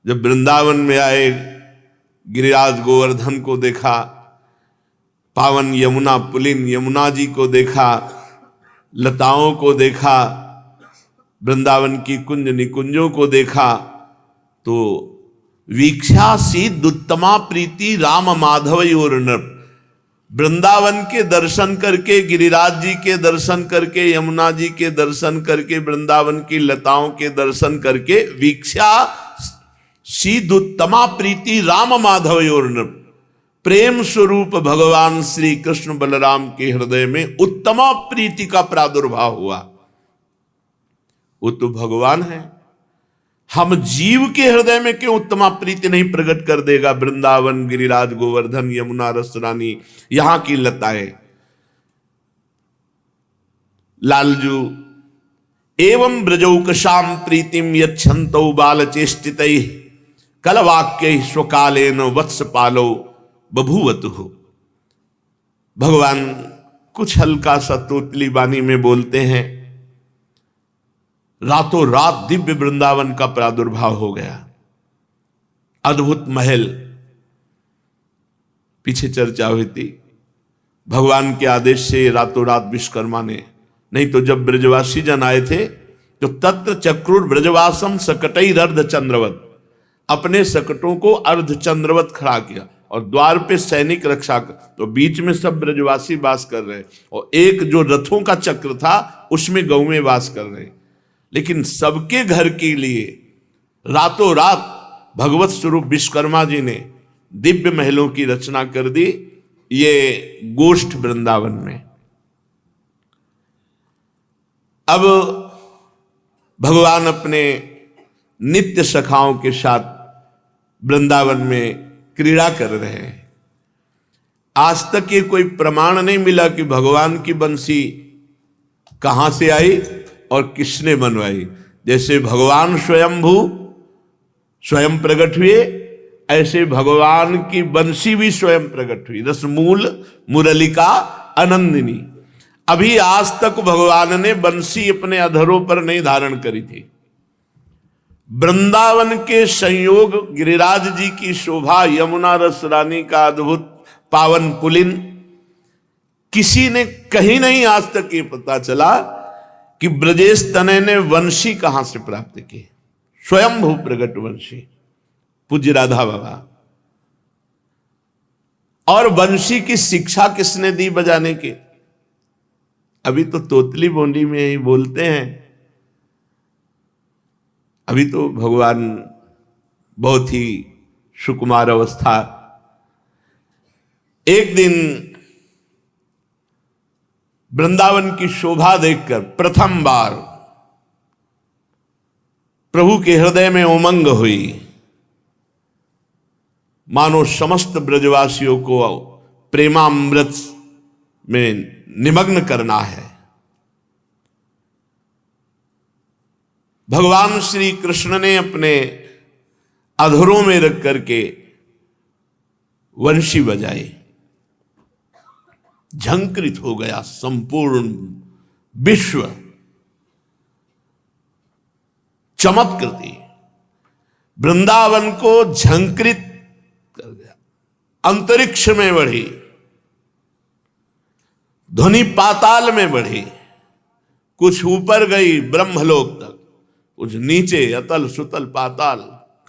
जब वृंदावन में आए, गिरिराज गोवर्धन को देखा, पावन यमुना पुलिन यमुना जी को देखा, लताओं को देखा, वृंदावन की कुंज निकुंजों को देखा, तो वीक्षासीद उत्तमा प्रीति राम माधव और नृप। वृंदावन के दर्शन करके, गिरिराज जी के दर्शन करके, यमुना जी के दर्शन करके, वृंदावन की लताओं के दर्शन करके, वीक्षा शीद उत्तमा प्रीति राम माधव और नृप। प्रेम स्वरूप भगवान श्री कृष्ण बलराम के हृदय में उत्तमा प्रीति का प्रादुर्भाव हुआ। वो तो भगवान है, हम जीव के हृदय में क्यों उत्तमा प्रीति नहीं प्रकट कर देगा? वृंदावन, गिरिराज गोवर्धन, यमुना रस रानी, यहां की लताएं। लालजू एवं ब्रजौकशाम प्रीतिम यच्छन्तौ बालचेष्टितैः कलवाक्य स्वकालेन वत्सपालो बभूवतुः। भगवान कुछ हल्का सा तोतली वाणी में बोलते हैं, रातों रात दिव्य वृंदावन का प्रादुर्भाव हो गया। अद्भुत महल, पीछे चर्चा हुई थी, भगवान के आदेश से रातों रात विश्वकर्मा ने, नहीं तो जब ब्रजवासी जन आए थे तो तत्र चक्रुर ब्रजवासम सकटई अर्ध चंद्रवत, अपने सकटों को अर्ध चंद्रवत खड़ा किया और द्वार पे सैनिक रक्षा कर, तो बीच में सब ब्रजवासी वास कर रहे, और एक जो रथों का चक्र था उसमें गौएं वास कर रहे। लेकिन सबके घर के लिए रातों रात भगवत स्वरूप विश्वकर्मा जी ने दिव्य महलों की रचना कर दी, ये गोष्ठ वृंदावन में। अब भगवान अपने नित्य सखाओं के साथ वृंदावन में क्रीड़ा कर रहे हैं। आज तक ये कोई प्रमाण नहीं मिला कि भगवान की बंसी कहां से आई और किसने बनवाई। जैसे भगवान स्वयंभू स्वयं प्रकट हुए, ऐसे भगवान की बंसी भी स्वयं प्रकट हुई। रसमूल मुरलिका आनंदिनी। अभी आज तक भगवान ने बंसी अपने अधरों पर नहीं धारण करी थी। वृंदावन के संयोग, गिरिराज जी की शोभा, यमुना रस रानी का अद्भुत पावन पुलिन, किसी ने कहीं नहीं आज तक ये पता चला कि ब्रजेश तनय ने वंशी कहां से प्राप्त की। स्वयंभू प्रगट वंशी, पूज्य राधा बाबा। और वंशी की शिक्षा किसने दी बजाने की? अभी तो तोतली बोली में ही बोलते हैं, अभी तो भगवान बहुत ही सुकुमार अवस्था। एक दिन वृंदावन की शोभा देखकर प्रथम बार प्रभु के हृदय में उमंग हुई, मानो समस्त ब्रजवासियों को प्रेमामृत में निमग्न करना है। भगवान श्री कृष्ण ने अपने अधरों में रख करके वंशी बजाई। झंकृत हो गया संपूर्ण विश्व, चमत्कृति वृंदावन को झंकृत कर गया। अंतरिक्ष में बढ़ी, ध्वनि पाताल में बढ़ी, कुछ ऊपर गई ब्रह्मलोक तक, कुछ नीचे अतल सुतल पाताल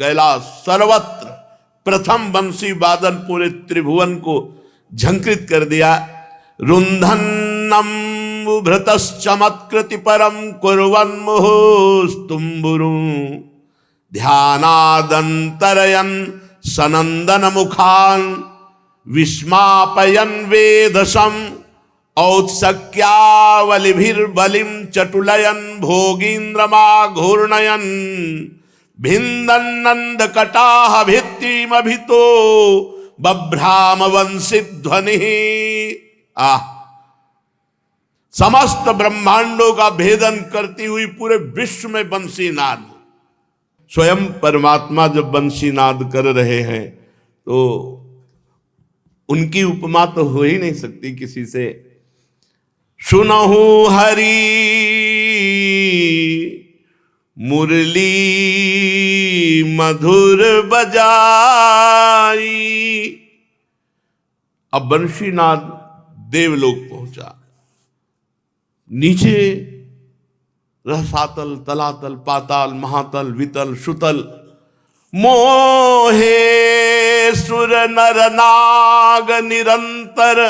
कैलाश, सर्वत्र प्रथम बंसी वादन पूरे त्रिभुवन को झंकृत कर दिया। रुंधन्नम भृतश्चमत्कृति परम कुर्वन् मुहुस्तुम्बुरु ध्यानादंतरयन सनंदन मुखान विस्मापयन वेदसम औत्सक्यावलिभिर्बलिम चटुलयन भोगीन्द्रमा घूर्णयन भिन्दन्नंद कटाह भित्तिमभितो बभ्राम वंशित ध्वनि। समस्त ब्रह्मांडों का भेदन करती हुई पूरे विश्व में बंसी नाद। स्वयं परमात्मा जब बंसी नाद कर रहे हैं तो उनकी उपमा तो हो ही नहीं सकती किसी से। सुनहु हरि मुरली मधुर बजाई। अब बंशीनाद देवलोक पहुंचा। नीचे रसातल, तलातल, पाताल, महातल, वितल, सुतल, मोहे सुर नर नाग निरंतर,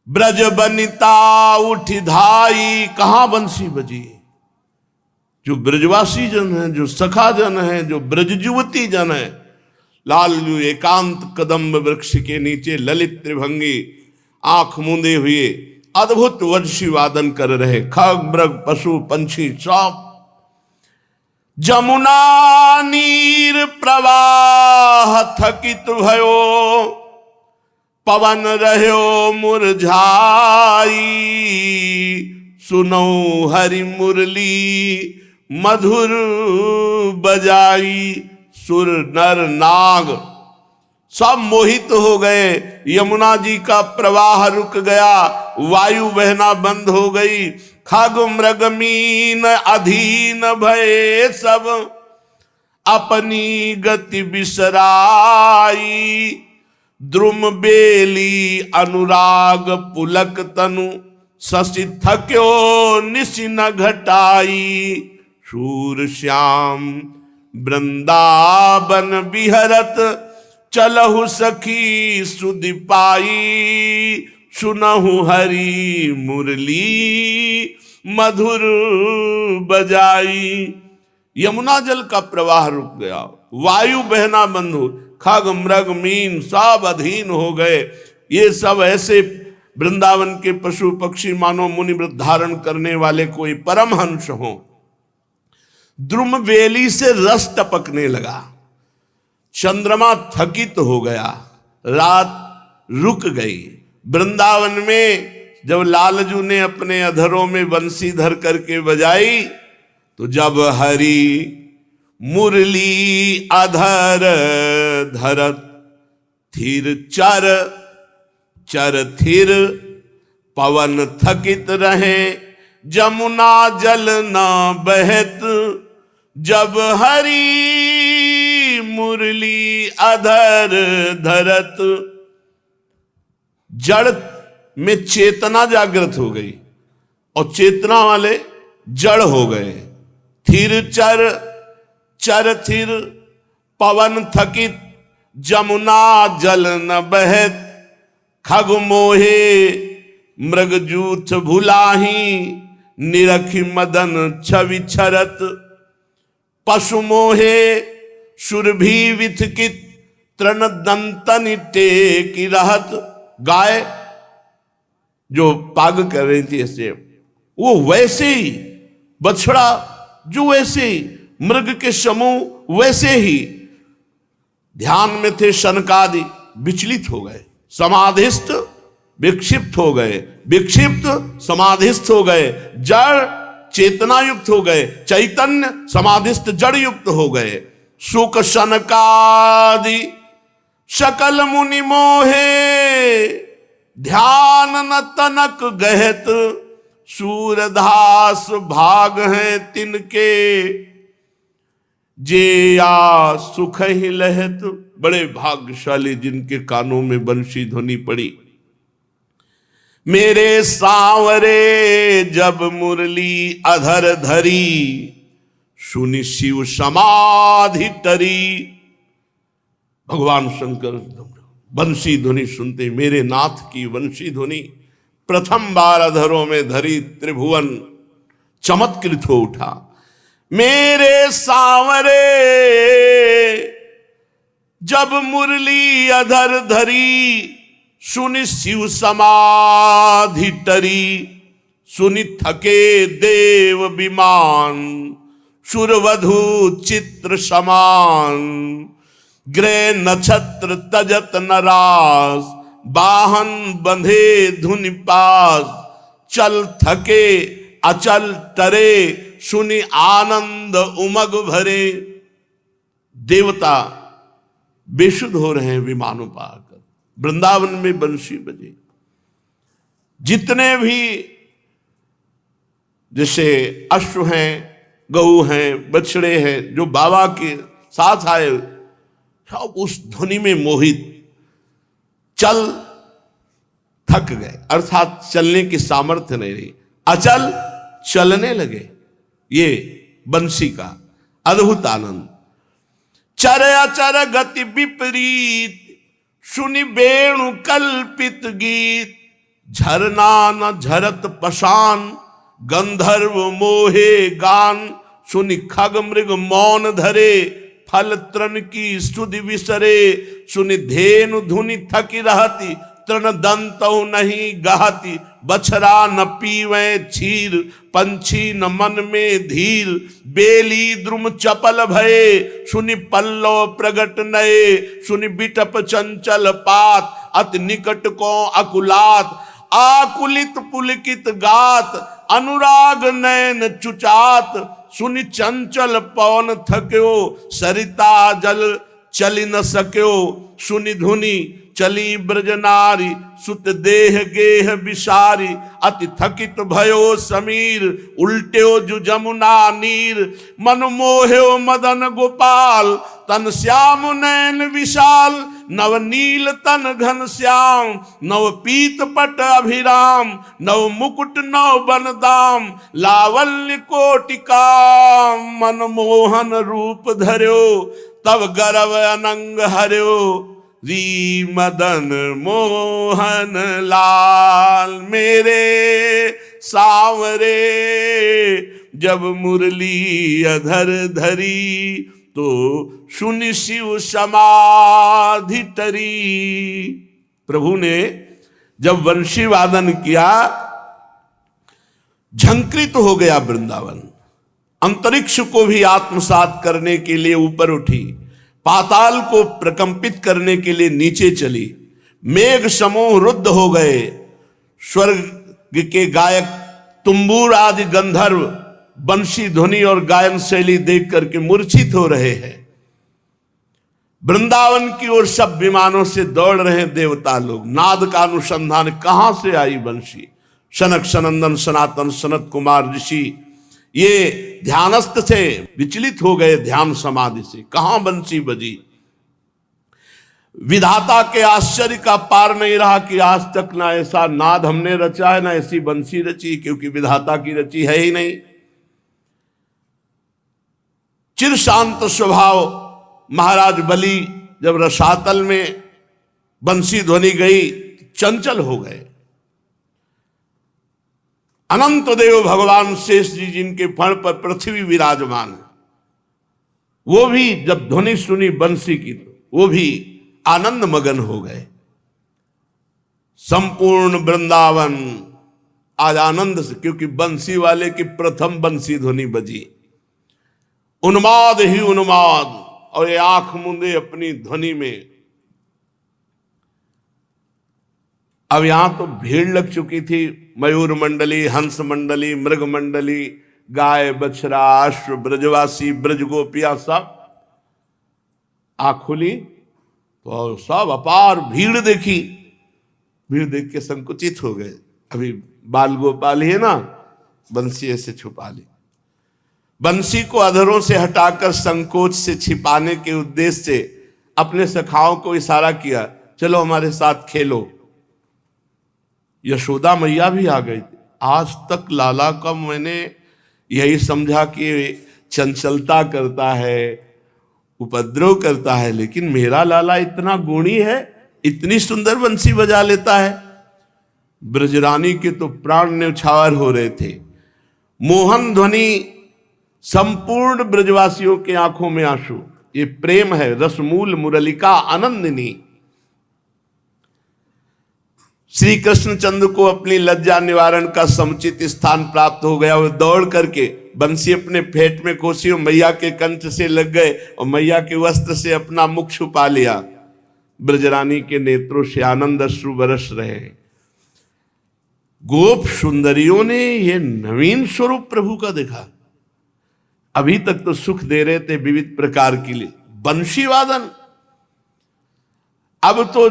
ब्रज बनिता उठ धाई। कहां बंसी बजी? जो ब्रजवासी जन है, जो सखा जन है, जो ब्रज युवती जन है, लालू एकांत कदम्ब वृक्ष के नीचे ललित त्रिभंगी आंख मूंदे हुए अद्भुत वंशी वादन कर रहे। खग मृग पशु पंछी सब। जमुना नीर प्रवाह थकित भयो, पवन रह्यो मुरझाई। सुनो हरि मुरली मधुर बजाई। सुर नर नाग सब मोहित हो गए। यमुना जी का प्रवाह रुक गया, वायु बहना बंद हो गई। खग मृग मीन अधीन भये सब, अपनी गति बिसराई। द्रुम बेली अनुराग पुलक तनु, शशि थक्यो निशि न घटाई। शूर श्याम वृंदावन बिहरत, चलहु सखी सुधि पाई। सुनहु हरि मुरली मधुर बजाई। यमुना जल का प्रवाह रुक गया, वायु बहना बंद हो, खग मृग मीन सब अधीन हो गए। ये सब ऐसे वृंदावन के पशु पक्षी मानो मुनि व्रत धारण करने वाले कोई परमहंस हो। द्रुम बेली से रस टपकने लगा। चंद्रमा थकित हो गया, रात रुक गई। वृंदावन में जब लालजू ने अपने अधरों में बंसी धर करके बजाई, तो जब हरि मुरली अधर धरत, थिर चर चर थिर पवन थकित रहे, जमुना जल न बहत। जब हरि मुरली अधर धरत, जड़ में चेतना जागृत हो गई और चेतना वाले जड़ हो गए। थिर चर चर थिर पवन थकित, जमुना जल न बहत। खग मोहे मृगजूथ भुलाही, निरखि मदन छवि छरत। पशु मोहे सुरभि विथकित, तृण दंतन टेकी रहत। गाय जो पाग कर रही थी ऐसे, वो वैसे ही, बछड़ा जो वैसे ही, मृग के समूह वैसे ही ध्यान में थे। शनकादि विचलित हो गए, समाधिस्थ विक्षिप्त हो गए, विक्षिप्त समाधिस्थ हो गए, जड़ चेतना युक्त हो गए, चैतन्य समाधिस्थ जड़ युक्त हो गए। सुख शनकादि सकल मुनि मोहे, ध्यान न तनक गहत। सूरदास भाग हैं तिनके, जे आ सुख ही लहत। बड़े भाग्यशाली जिनके कानों में बंशी ध्वनि पड़ी। मेरे सांवरे जब मुरली अधर धरी, सुनि शिव समाधि टरी। भगवान शंकर बंशी ध्वनि सुनते, मेरे नाथ की बंशी ध्वनि प्रथम बार अधरों में धरी, त्रिभुवन चमत्कृत हो उठा। मेरे सांवरे जब मुरली अधर धरी, सुनि शिव समाधि टरी। सुनि थके देव विमान, सुरवधु चित्र समान। ग्रह नक्षत्र तजत नरास, बाहन बंधे धुनि पास। चल थके अचल टरे, सुनि आनंद उमग भरे। देवता बेसुध हो रहे हैं विमानों पर आकर। वृंदावन में बंशी बजे। जितने भी जैसे अश्व हैं, गऊ हैं, बछड़े हैं, जो बाबा के साथ आए, सब उस ध्वनि में मोहित, चल थक गए, अर्थात चलने की सामर्थ्य नहीं रही, अचल चलने लगे। ये बंसी का अद्भुत आनंद। चर अचर गति विपरीत, सुनि वेणु कल्पित गीत, झरना न झरत पशान, गंधर्व मोहे गान, सुनि खग मृग मौन धरे, फल तृण की स्तुति विसरे, सुनि धेनु धुनि थकी रहती, तृण दंतौ नहीं गहती, बछरा न पीवे क्षीर, पंछी न मन में धीर, बेली द्रुम चपल भये, सुनि पल्लव प्रगट नये, सुनि बिटप चंचल पात, अति निकट को अकुलात, आकुलित पुलकित गात, अनुराग नयन चुचात, सुनि चंचल पवन थक्यो, सरिता जल चली न सक्यो, सुनि धुनि चली ब्रज नारी, सुत देह गेह विसारी, अति थकित भयो समीर, उल्ट्यो जु जमुना नीर, मन मोह्यो मदन गोपाल, तन श्याम नयन विशाल, नव नील तन घन श्याम, नव पीत पट अभिराम, नव मुकुट नव बनदाम, लावल्य कोटिका, मन मोहन रूप धर्यो, तब गर्व अनंग हर्यो, री मदन मोहन लाल मेरे सांवरे, जब मुरली अधर धरी, तो सुनि शिव समाधि टरी। प्रभु ने जब वंशी वादन किया, झंकृत हो गया वृंदावन, अंतरिक्ष को भी आत्मसात करने के लिए ऊपर उठी, पाताल को प्रकंपित करने के लिए नीचे चली, मेघ समूह रुद्ध हो गए, स्वर्ग के गायक तुम्बूर आदि गंधर्व बंशी ध्वनि और गायन शैली देख करके मूर्छित हो रहे हैं। वृंदावन की ओर सब विमानों से दौड़ रहे हैं देवता लोग, नाद का अनुसंधान कहां से आई बंशी। सनक सनंदन सनातन सनत कुमार ऋषि ये ध्यानस्थ से विचलित हो गए, ध्यान समाधि से, कहां बंसी बजी। विधाता के आश्चर्य का पार नहीं रहा कि आज तक ना ऐसा नाद हमने रचा है, ना ऐसी बंसी रची, क्योंकि विधाता की रची है ही नहीं। चिर शांत स्वभाव महाराज बलि जब रसातल में बंसी ध्वनि गई, चंचल हो गए। अनंत देव भगवान शेष जी जिनके फण पर पृथ्वी विराजमान है, वो भी जब ध्वनि सुनी बंसी की, तो वो भी आनंद मगन हो गए। संपूर्ण वृंदावन आज आनंद से, क्योंकि बंसी वाले की प्रथम बंसी ध्वनि बजी। उन्माद ही उन्माद, और ये आंख मूंदे अपनी ध्वनि में। अब यहां तो भीड़ लग चुकी थी, मयूर मंडली, हंस मंडली, मृग मंडली, गाय बछड़ा अश्व ब्रजवासी ब्रज गोपियां सब आंख खुली तो सब अपार भीड़ देखी। भीड़ देख के संकुचित हो गए। अभी बाल गोपाल ही है ना, बंसी ऐसे छुपा ली। बंसी को अधरों से हटाकर संकोच से छिपाने के उद्देश्य से अपने सखाओं को इशारा किया, चलो हमारे साथ खेलो। यशोदा मैया भी आ गई थी। आज तक लाला का मैंने यही समझा कि चंचलता करता है, उपद्रव करता है, लेकिन मेरा लाला इतना गुणी है, इतनी सुंदर बंसी बजा लेता है। ब्रजरानी के तो प्राण न्यौछावर हो रहे थे। मोहन ध्वनि, संपूर्ण ब्रजवासियों के आंखों में आंसू। ये प्रेम है, रसमूल मुरलिका आनंदिनी। श्री कृष्णचंद्र को अपनी लज्जा निवारण का समुचित स्थान प्राप्त हो गया। वो दौड़ करके बंसी अपने फेट में कोसी और मैया के कंठ से लग गए और मैया के वस्त्र से अपना मुख छुपा लिया। ब्रजरानी के नेत्रों से आनंद अश्रु बरस रहे। गोप सुंदरियों ने ये नवीन स्वरूप प्रभु का देखा। अभी तक तो सुख दे रहे थे विविध प्रकार के लिए, बंशी वादन। अब तो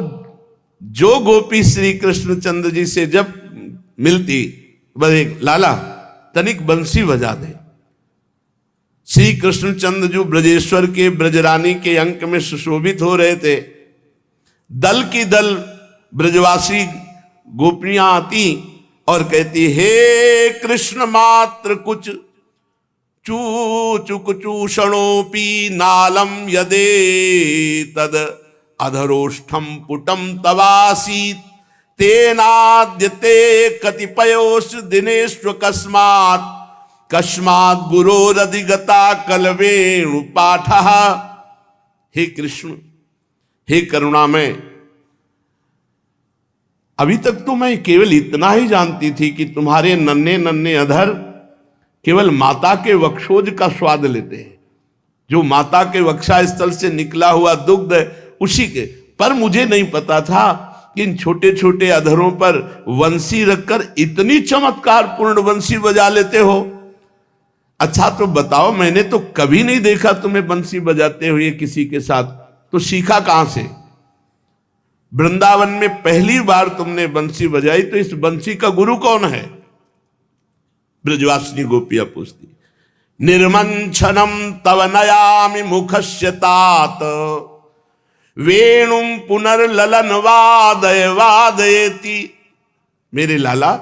जो गोपी श्री कृष्णचंद्र जी से जब मिलती, बोले लाला तनिक बंसी बजा दे। श्री कृष्णचंद्र जो ब्रजेश्वर के ब्रजरानी के अंक में सुशोभित हो रहे थे, दल की दल ब्रजवासी गोपियां आती और कहती, हे कृष्ण मात्र कुछ चूषणोपी नालम यदे तद अधरोष्ठम पुटम तवासीत तेनाद्यते कतिपयोष दिनेश्व कस्मात् गुरोरधिगता कलवेणु पाठः। हे कृष्ण, हे करुणामय, अभी तक तो मैं केवल इतना ही जानती थी कि तुम्हारे नन्हे नन्हे अधर केवल माता के वक्षोज का स्वाद लेते हैं, जो माता के वक्षा स्थल से निकला हुआ दुग्ध उसी के, पर मुझे नहीं पता था कि इन छोटे छोटे अधरों पर वंशी रखकर इतनी चमत्कार पूर्ण वंशी बजा लेते हो। अच्छा तो बताओ, मैंने तो कभी नहीं देखा तुम्हें बंसी बजाते हुए किसी के साथ, तो सीखा कहां से? वृंदावन में पहली बार तुमने बंसी बजाई, तो इस बंसी का गुरु कौन है? ब्रजवासिनी गोपियां पूछती। निर्मंछनम तव नयामि मुखस्य तात वेणुम पुनर्ललन वादय वादयति। मेरे लाला,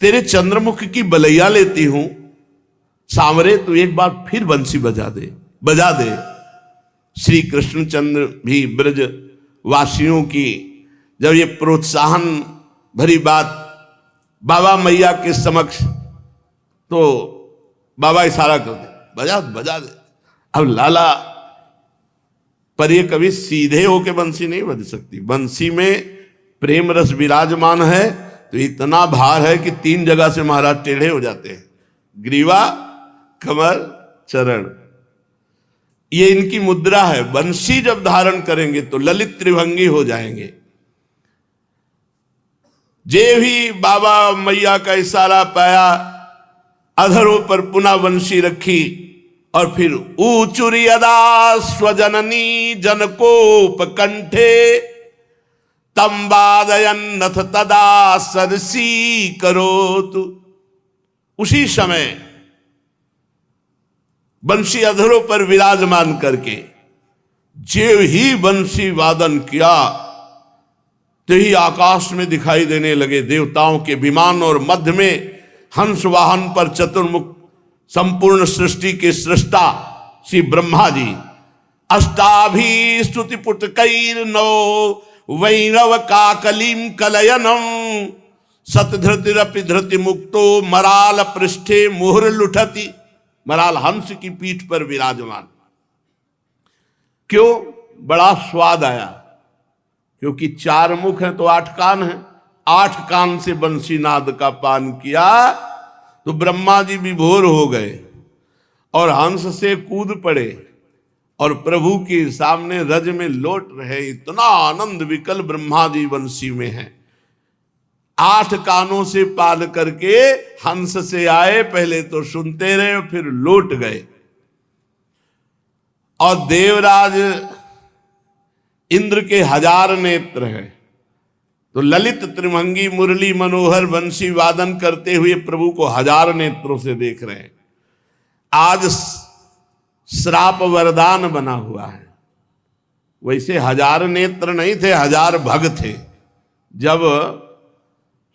तेरे चंद्रमुख की बलैया लेती हूं, सांवरे तू एक बार फिर बंसी बजा दे। श्री कृष्णचंद्र भी ब्रज वासियों की जब ये प्रोत्साहन भरी बात बाबा मैया के समक्ष, तो बाबा इशारा कर दे, बजा दे। अब लाला, पर ये कभी सीधे होके बंसी नहीं बज सकती, बंसी में प्रेम रस विराजमान है, तो इतना भार है कि 3 जगह से महाराज टेढ़े हो जाते हैं, ग्रीवा, कमर, चरण। ये इनकी मुद्रा है। बंसी जब धारण करेंगे तो ललित त्रिभंगी हो जाएंगे। जे भी बाबा मैया का इशारा पाया, अधरों पर पुनः बंसी रखी और फिर ऊचुरी अदा स्वजननी जनकोप कंठे तम वादयन्नथ तदा सरसी करोतु। उसी समय बंसी अधरों पर विराजमान करके जे ही बंसी वादन किया, तो ही आकाश में दिखाई देने लगे देवताओं के विमान, और मध्य में हंस वाहन पर चतुर्मुख संपूर्ण सृष्टि के सृष्टा श्री ब्रह्मा जी अष्टाभी स्तुति पुटकैर नौ वैरव काकलिम कलयनम सतधृतिरपि धृति मुक्तो मराल पृष्ठे मुहुर लुठती। मराल हंस की पीठ पर विराजमान। क्यों? बड़ा स्वाद आया, क्योंकि 4 मुख हैं तो 8 कान हैं। 8 कान से बंसी नाद का पान किया तो ब्रह्मा जी विभोर हो गए और हंस से कूद पड़े और प्रभु के सामने रज में लौट रहे। इतना आनंद विकल ब्रह्मा जी बंसी में है। 8 कानों से पाल करके हंस से आए, पहले तो सुनते रहे फिर लौट गए। और देवराज इंद्र के 1000 नेत्र हैं, तो ललित त्रिभंगी मुरली मनोहर बंसी वादन करते हुए प्रभु को 1000 नेत्रों से देख रहे हैं। आज श्राप वरदान बना हुआ है। वैसे 1000 नेत्र नहीं थे, 1000 भग थे। जब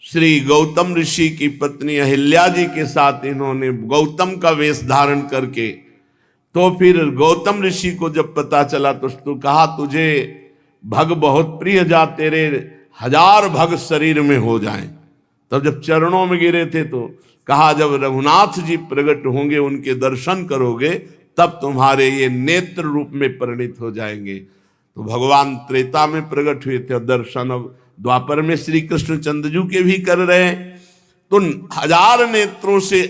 श्री गौतम ऋषि की पत्नी अहिल्या जी के साथ इन्होंने गौतम का वेश धारण करके, तो फिर गौतम ऋषि को जब पता चला तो कहा तुझे भग बहुत प्रिय, जा तेरे 1000 भग शरीर में हो जाएं। तब जब चरणों में गिरे थे तो कहा जब रघुनाथ जी प्रकट होंगे, उनके दर्शन करोगे, तब तुम्हारे ये नेत्र रूप में परिणित हो जाएंगे। तो भगवान त्रेता में प्रकट हुए थे, दर्शन अब द्वापर में श्री कृष्ण चंद्रजू के भी कर रहे हैं। तो 1000 नेत्रों से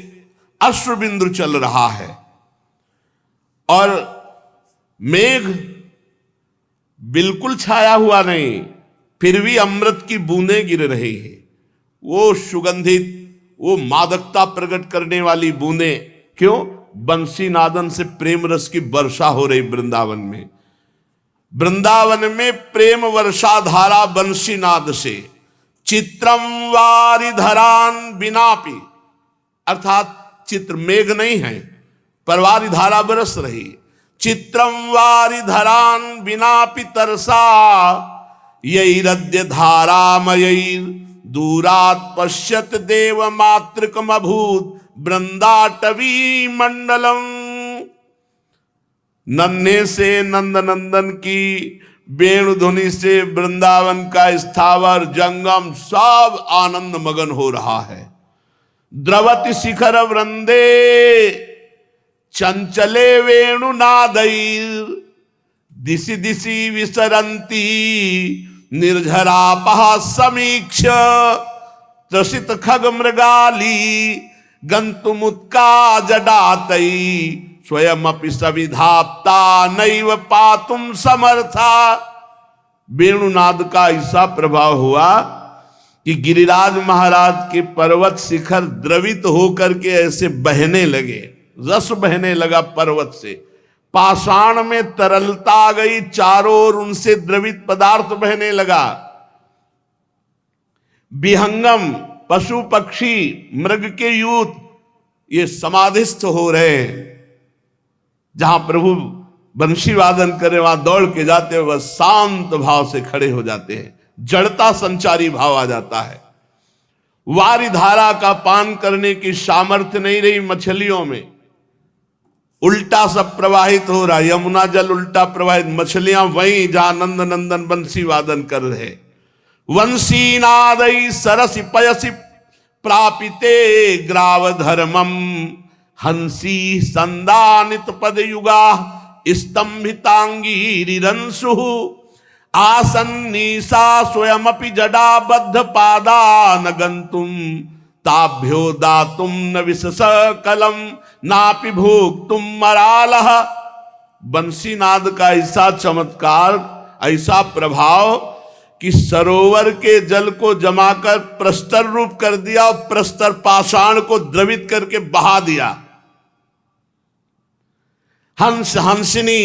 अश्रुबिंदु चल रहा है और मेघ बिल्कुल छाया हुआ नहीं, फिर भी अमृत की बूंदें गिर रही हैं। वो सुगंधित, वो मादकता प्रकट करने वाली बूंदें। क्यों? बंसी नादन से प्रेम रस की वर्षा हो रही वृंदावन में। वृंदावन में प्रेम वर्षा धारा बंसी नाद से। चित्रम वारिधरान बिनापि, अर्थात चित्र मेघ नहीं है, पर वारी धारा बरस रही। चित्रम वारी धरान बिना पितरसा यैरद्य धारामयैर दूरात पश्यत देव मातृकम अभूत वृंदाटवी मंडलम। नन्हे से नंद नंदन की वेणु ध्वनि से वृंदावन का स्थावर जंगम सब आनंद मगन हो रहा है। द्रवति शिखर वृंदे चंचले वेणु नादैर दिशि दिशि विसरंती निर्झरापः समीक्ष त्रसित खग मृगाली गंतुमुत्का जडातई स्वयं अपि सविधाप्ता नैव पातुम समर्था। वेणुनाद का ऐसा प्रभाव हुआ कि गिरिराज महाराज के पर्वत शिखर द्रवित होकर के ऐसे बहने लगे, रस बहने लगा पर्वत से। पाषाण में तरलता आ गई, चारों ओर उनसे द्रवित पदार्थ बहने लगा। विहंगम पशु पक्षी मृग के यूथ ये समाधिस्थ हो रहे हैं। जहां प्रभु बंशी वादन करे वहां दौड़ के जाते हुए शांत भाव से खड़े हो जाते हैं, जड़ता संचारी भाव आ जाता है। वारी धारा का पान करने की सामर्थ्य नहीं रही मछलियों में, उल्टा सब प्रवाहित हो रहा। यमुना जल उल्टा प्रवाहित, मछलियां वहीं जहां नंद नंदन बंसी वादन कर रहे। वंशी नादई सरसि पयसि प्रापिते ग्राव धर्मम हंसी संदानित पद युगा स्तंभितांगी रिरंसु आसन्नीसा स्वयमपि जडाबद्ध पादा न गंतुम ताभ्यो दातुम न विशस कलम नापि भोक्तुम मरालह। बंसीनाद का ऐसा चमत्कार, ऐसा प्रभाव कि सरोवर के जल को जमाकर प्रस्तर रूप कर दिया और प्रस्तर पाषाण को द्रवित करके बहा दिया। हंस हंसिनी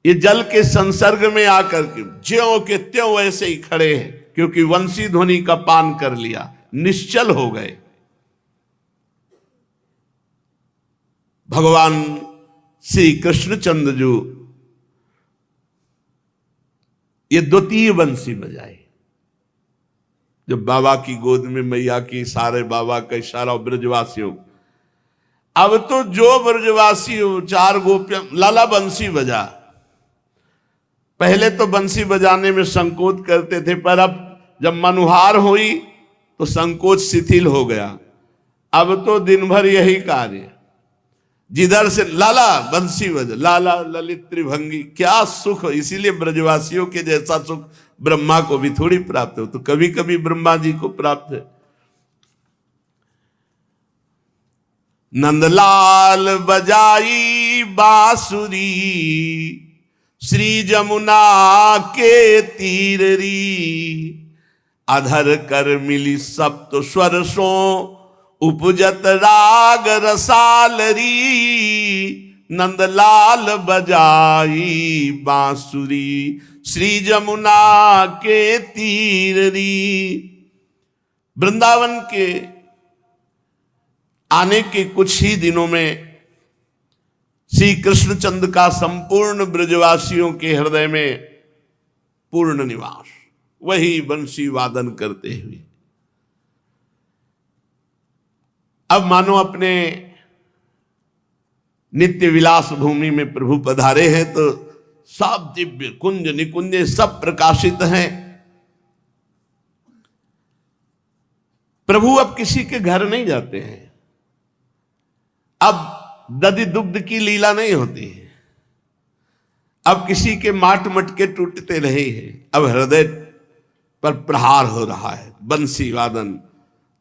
ये जल के संसर्ग में आकर के ज्यों के त्यों वैसे ही खड़े हैं, क्योंकि वंशी ध्वनि का पान कर लिया, निश्चल हो गए। भगवान श्री कृष्णचंद्र जो ये द्वितीय बंसी बजाए, जब बाबा की गोद में मैया की, सारे बाबा का इशारा ब्रजवासियों। अब तो जो ब्रजवासी हो, चार गोपियां लाला बंसी बजा। पहले तो बंसी बजाने में संकोच करते थे, पर अब जब मनुहार हुई तो संकोच शिथिल हो गया। अब तो दिन भर यही कार्य, जिधर से लाला बंसी बजा, लाला ललित त्रिभंगी, क्या सुख। इसीलिए ब्रजवासियों के जैसा सुख ब्रह्मा को भी थोड़ी प्राप्त हो, तो कभी कभी ब्रह्मा जी को प्राप्त है। नंदलाल बजाई बांसुरी श्री जमुना के तीररी अधर कर मिली सप्त स्वरसों उपजत राग रसालरी। नंदलाल बजाई बांसुरी श्री जमुना के तीररी। वृंदावन के आने के कुछ ही दिनों में श्री कृष्णचंद्र का संपूर्ण ब्रजवासियों के हृदय में पूर्ण निवास, वही बंसी वादन करते हुए। अब मानो अपने नित्य विलास भूमि में प्रभु पधारे हैं, तो सब दिव्य कुंज निकुंज सब प्रकाशित हैं। प्रभु अब किसी के घर नहीं जाते हैं, अब दधि दुग्ध की लीला नहीं होती है, अब किसी के माट मटके टूटते नहीं हैं। अब हृदय पर प्रहार हो रहा है, बंसी वादन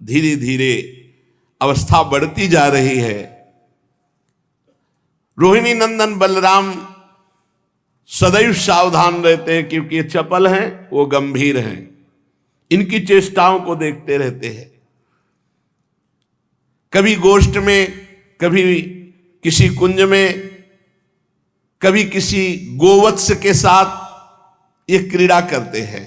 धीरे धीरे अवस्था बढ़ती जा रही है। रोहिणी नंदन बलराम सदैव सावधान रहते हैं, क्योंकि ये चपल हैं, वो गंभीर हैं, इनकी चेष्टाओं को देखते रहते हैं। कभी गोष्ठ में, कभी किसी कुंज में, कभी किसी गोवत्स के साथ ये क्रीड़ा करते हैं।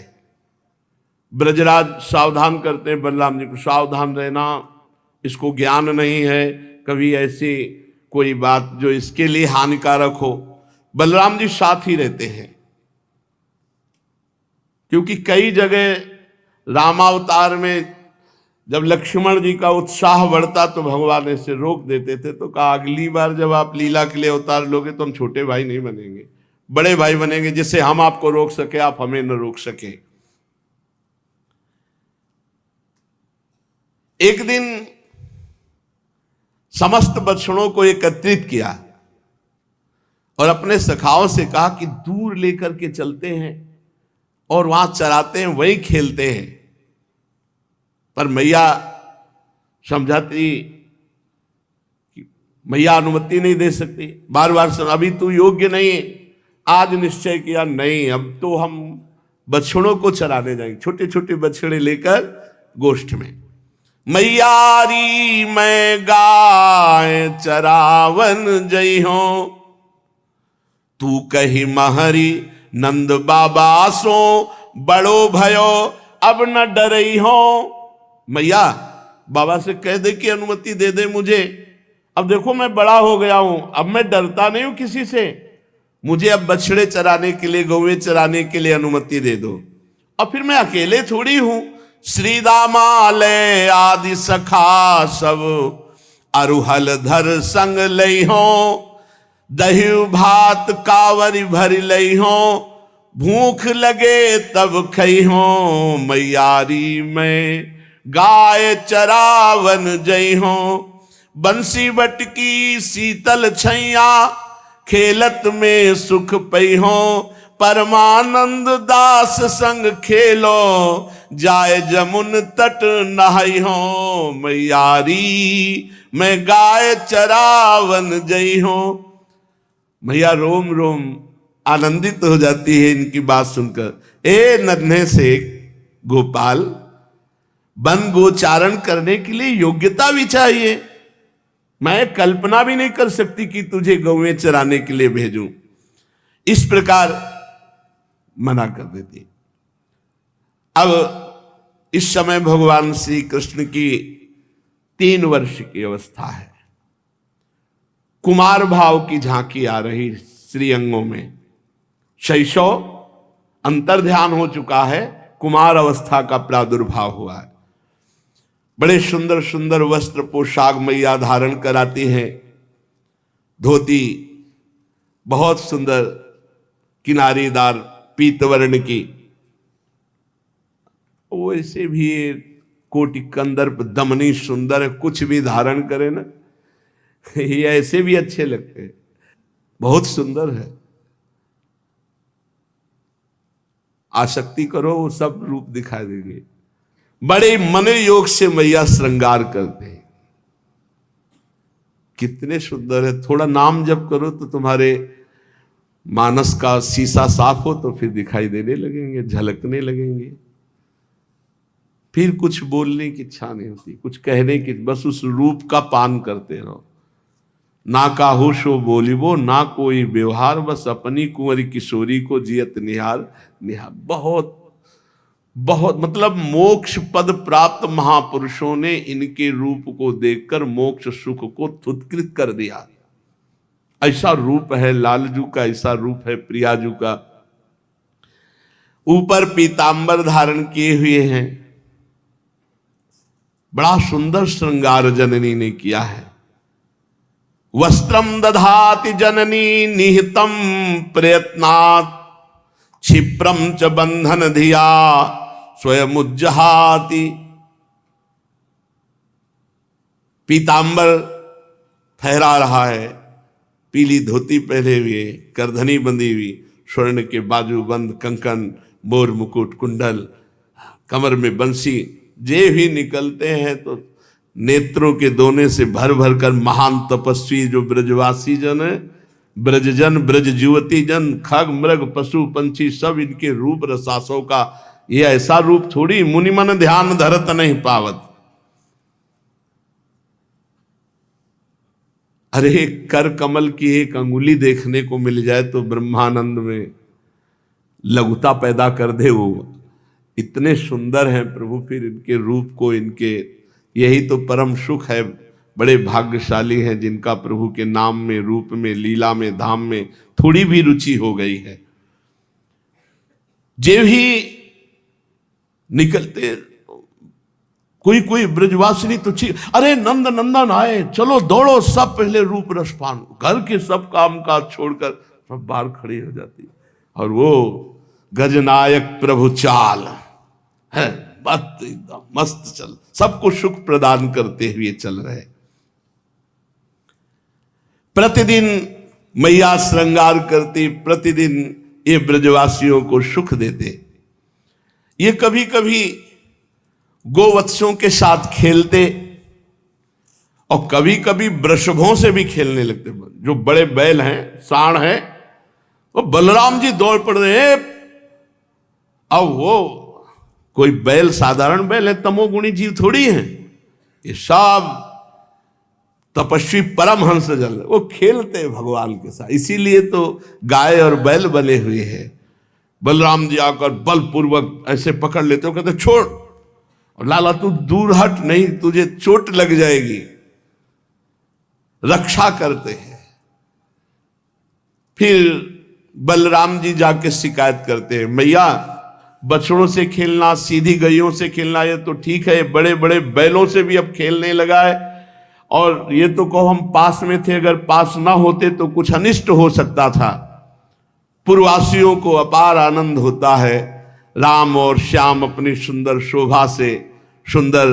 ब्रजराज सावधान करते हैं बलराम जी को, सावधान रहना, इसको ज्ञान नहीं है, कभी ऐसे कोई बात जो इसके लिए हानिकारक हो, बलराम जी साथ ही रहते हैं। क्योंकि कई जगह रामावतार में जब लक्ष्मण जी का उत्साह बढ़ता तो भगवान ऐसे रोक देते थे, तो कहा अगली बार जब आप लीला के लिए अवतार लोगे तो हम छोटे भाई नहीं बनेंगे, बड़े भाई बनेंगे, जिससे हम आपको रोक सके, आप हमें न रोक सके। एक दिन समस्त बछड़ों को एकत्रित किया और अपने सखाओं से कहा कि दूर लेकर के चलते हैं और वहां चराते हैं, वहीं खेलते हैं। पर मैया समझाती कि मैया अनुमति नहीं दे सकती, बार बार अभी तू योग्य नहीं है। आज निश्चय किया नहीं, अब तो हम बछड़ों को चराने जाएंगे, छोटे छोटे बछड़े लेकर गोष्ठ में। मैयारी मैं गाय चरावन जई हो, तू कही महरी नंद बाबा सो बड़ो भयो अब न डरई हो। मैया बाबा से कह दे कि अनुमति दे दे मुझे, अब देखो मैं बड़ा हो गया हूं, अब मैं डरता नहीं हूं किसी से, मुझे अब बछड़े चराने के लिए, गौवे चराने के लिए अनुमति दे दो। और फिर मैं अकेले थोड़ी हूं, श्री दामालय आदि सखा सब अरुहल धर संग लई हो, दही भात कावरी भर लई हो, भूख लगे तब खई हो, मैयारी में गाय चरावन जई हो, बंसी बटकी शीतल छैया खेलत में सुख पई हो, परमानंद दास संग खेलो जाए जमुन तट नहाई हो, मैयारी मैं गाय चरावन जई हो। मैया रोम रोम आनंदित हो जाती है इनकी बात सुनकर। ए नन्हे से गोपाल, वन गोचारण करने के लिए योग्यता भी चाहिए, मैं कल्पना भी नहीं कर सकती कि तुझे गौएं चराने के लिए भेजूं। इस प्रकार मना कर देती। अब इस समय भगवान श्री कृष्ण की 3 वर्ष की अवस्था है, कुमार भाव की झांकी आ रही श्रीअंगों में, शैशव अंतर्ध्यान हो चुका है, कुमार अवस्था का प्रादुर्भाव हुआ है। बड़े सुंदर सुंदर वस्त्र पोशाक मैया धारण कराती हैं, धोती बहुत सुंदर किनारीदार पीतवर्ण की, वैसे भी कोटि कंदर्प दमनी सुंदर है, कुछ भी धारण करे ना ये ऐसे भी अच्छे लगते हैं, बहुत सुंदर है। आसक्ति करो वो सब रूप दिखाई देंगे। बड़े मन योग से मैया श्रृंगार करते हैं, कितने सुंदर है। थोड़ा नाम जप करो तो तुम्हारे मानस का शीशा साफ हो तो फिर दिखाई देने लगेंगे, झलकने लगेंगे। फिर कुछ बोलने की इच्छा नहीं होती, कुछ कहने की, बस उस रूप का पान करते रहो। ना काहुषो बोलिबो ना कोई व्यवहार, बस अपनी कुंवरी किशोरी को जियत निहार निहार। बहुत बहुत मतलब मोक्ष पद प्राप्त महापुरुषों ने इनके रूप को देखकर मोक्ष सुख को थुत्कृत कर दिया। ऐसा रूप है लालजू का, ऐसा रूप है प्रियाजू का। ऊपर पीतांबर धारण किए हुए हैं, बड़ा सुंदर श्रृंगार जननी ने किया है। वस्त्रम दधाति जननी निहितम प्रयत्नात्, क्षिप्रम च बंधन धिया स्वयं उज्जहाति। पीतांबर फहरा रहा है, पीली धोती पहने हुए, करधनी बंधी हुई, स्वर्ण के बाजूबंद, कंकन, मोर मुकुट, कुंडल, कमर में बंसी। जे भी निकलते हैं तो नेत्रों के दोने से भर भर कर महान तपस्वी जो ब्रजवासी जन है, ब्रजजन, ब्रज युवती जन, खग मृग पशु पंछी सब इनके रूप रसासों का ये ऐसा रूप थोड़ी मुनिमन ध्यान धरत नहीं पावत। अरे कर कमल की एक अंगुली देखने को मिल जाए तो ब्रह्मानंद में लघुता पैदा कर दे। वो इतने सुंदर हैं प्रभु, फिर इनके रूप को, इनके, यही तो परम सुख है बड़े भाग्यशाली हैं जिनका प्रभु के नाम में, रूप में, लीला में, धाम में थोड़ी भी रुचि हो गई है। जे भी निकलते कोई कोई ब्रजवासिनी तो अरे नंद नंदन आए, चलो दौड़ो, सब पहले रूप रसपान, घर के सब काम काज छोड़कर सब बाहर खड़ी हो जाती। और वो गजनायक प्रभु चाल है, एकदम मस्त चल, सबको सुख प्रदान करते हुए चल रहे। प्रतिदिन मैया श्रृंगार करती, प्रतिदिन ये ब्रजवासियों को सुख देते। ये कभी कभी गोवत्सों के साथ खेलते और कभी कभी वृषभों से भी खेलने लगते। जो बड़े बैल हैं, सांड हैं, वो बलराम जी दौड़ पड़ रहे हैं। अब वो कोई बैल साधारण बैल है, तमोगुणी जीव थोड़ी है, ये सब तपस्वी परमहंस जल, वो खेलते हैं भगवान के साथ। इसीलिए तो गाय और बैल बने हुए हैं। बलराम जी आकर बलपूर्वक ऐसे पकड़ लेते हो, कहते छोड़, और लाला तू दूर हट, नहीं तुझे चोट लग जाएगी, रक्षा करते हैं। फिर बलराम जी जाके शिकायत करते हैं, मैया बछड़ों से खेलना, सीधी गैयों से खेलना ये तो ठीक है, बड़े बड़े बैलों से भी अब खेलने लगा है, और ये तो कहो हम पास में थे, अगर पास ना होते तो कुछ अनिष्ट हो सकता था। पूर्ववासियों को अपार आनंद होता है, राम और श्याम अपनी सुंदर शोभा से, सुंदर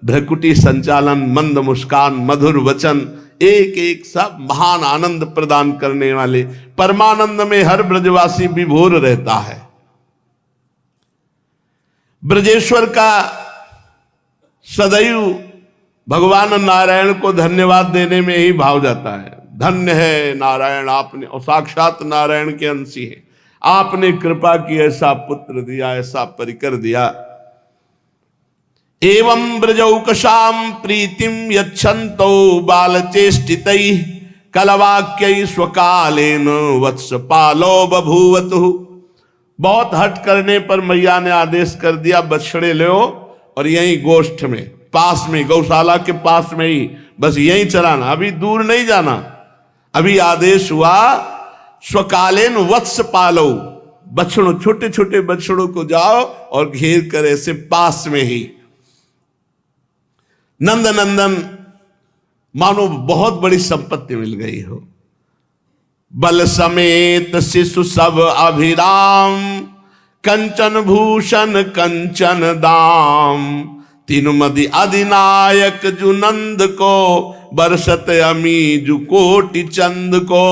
भ्रकुटी संचालन, मंद मुस्कान, मधुर वचन, एक एक सब महान आनंद प्रदान करने वाले, परमानंद में हर ब्रजवासी विभोर रहता है। ब्रजेश्वर का सदैव भगवान नारायण को धन्यवाद देने में ही भाव जाता है। धन्य है नारायण, आपने, और साक्षात नारायण के अंशी है, आपने कृपा की, ऐसा पुत्र दिया, ऐसा परिकर दिया। एवं ब्रजौकशाम प्रीतिम यच्छन्तो बालचेष्टितैः कलवाक्यैः स्वकालेन वत्सपालो बभूवतु। बहुत हट करने पर मैया ने आदेश कर दिया, बछड़े लो और यहीं गोष्ठ में, पास में, गौशाला के पास में ही, बस यहीं चराना, अभी दूर नहीं जाना। अभी आदेश हुआ स्वकालेन वत्स पालो, बछड़ों, छोटे छोटे बछड़ों को जाओ और घेर कर ऐसे पास में ही। नंद नंदन मानो बहुत बड़ी संपत्ति मिल गई हो। बल समेत शिशु सब अभिराम, कंचन भूषण कंचन दाम, तीनुमदि अधिनायक जु नंद को, बरसत अमी जु कोटि चंद को।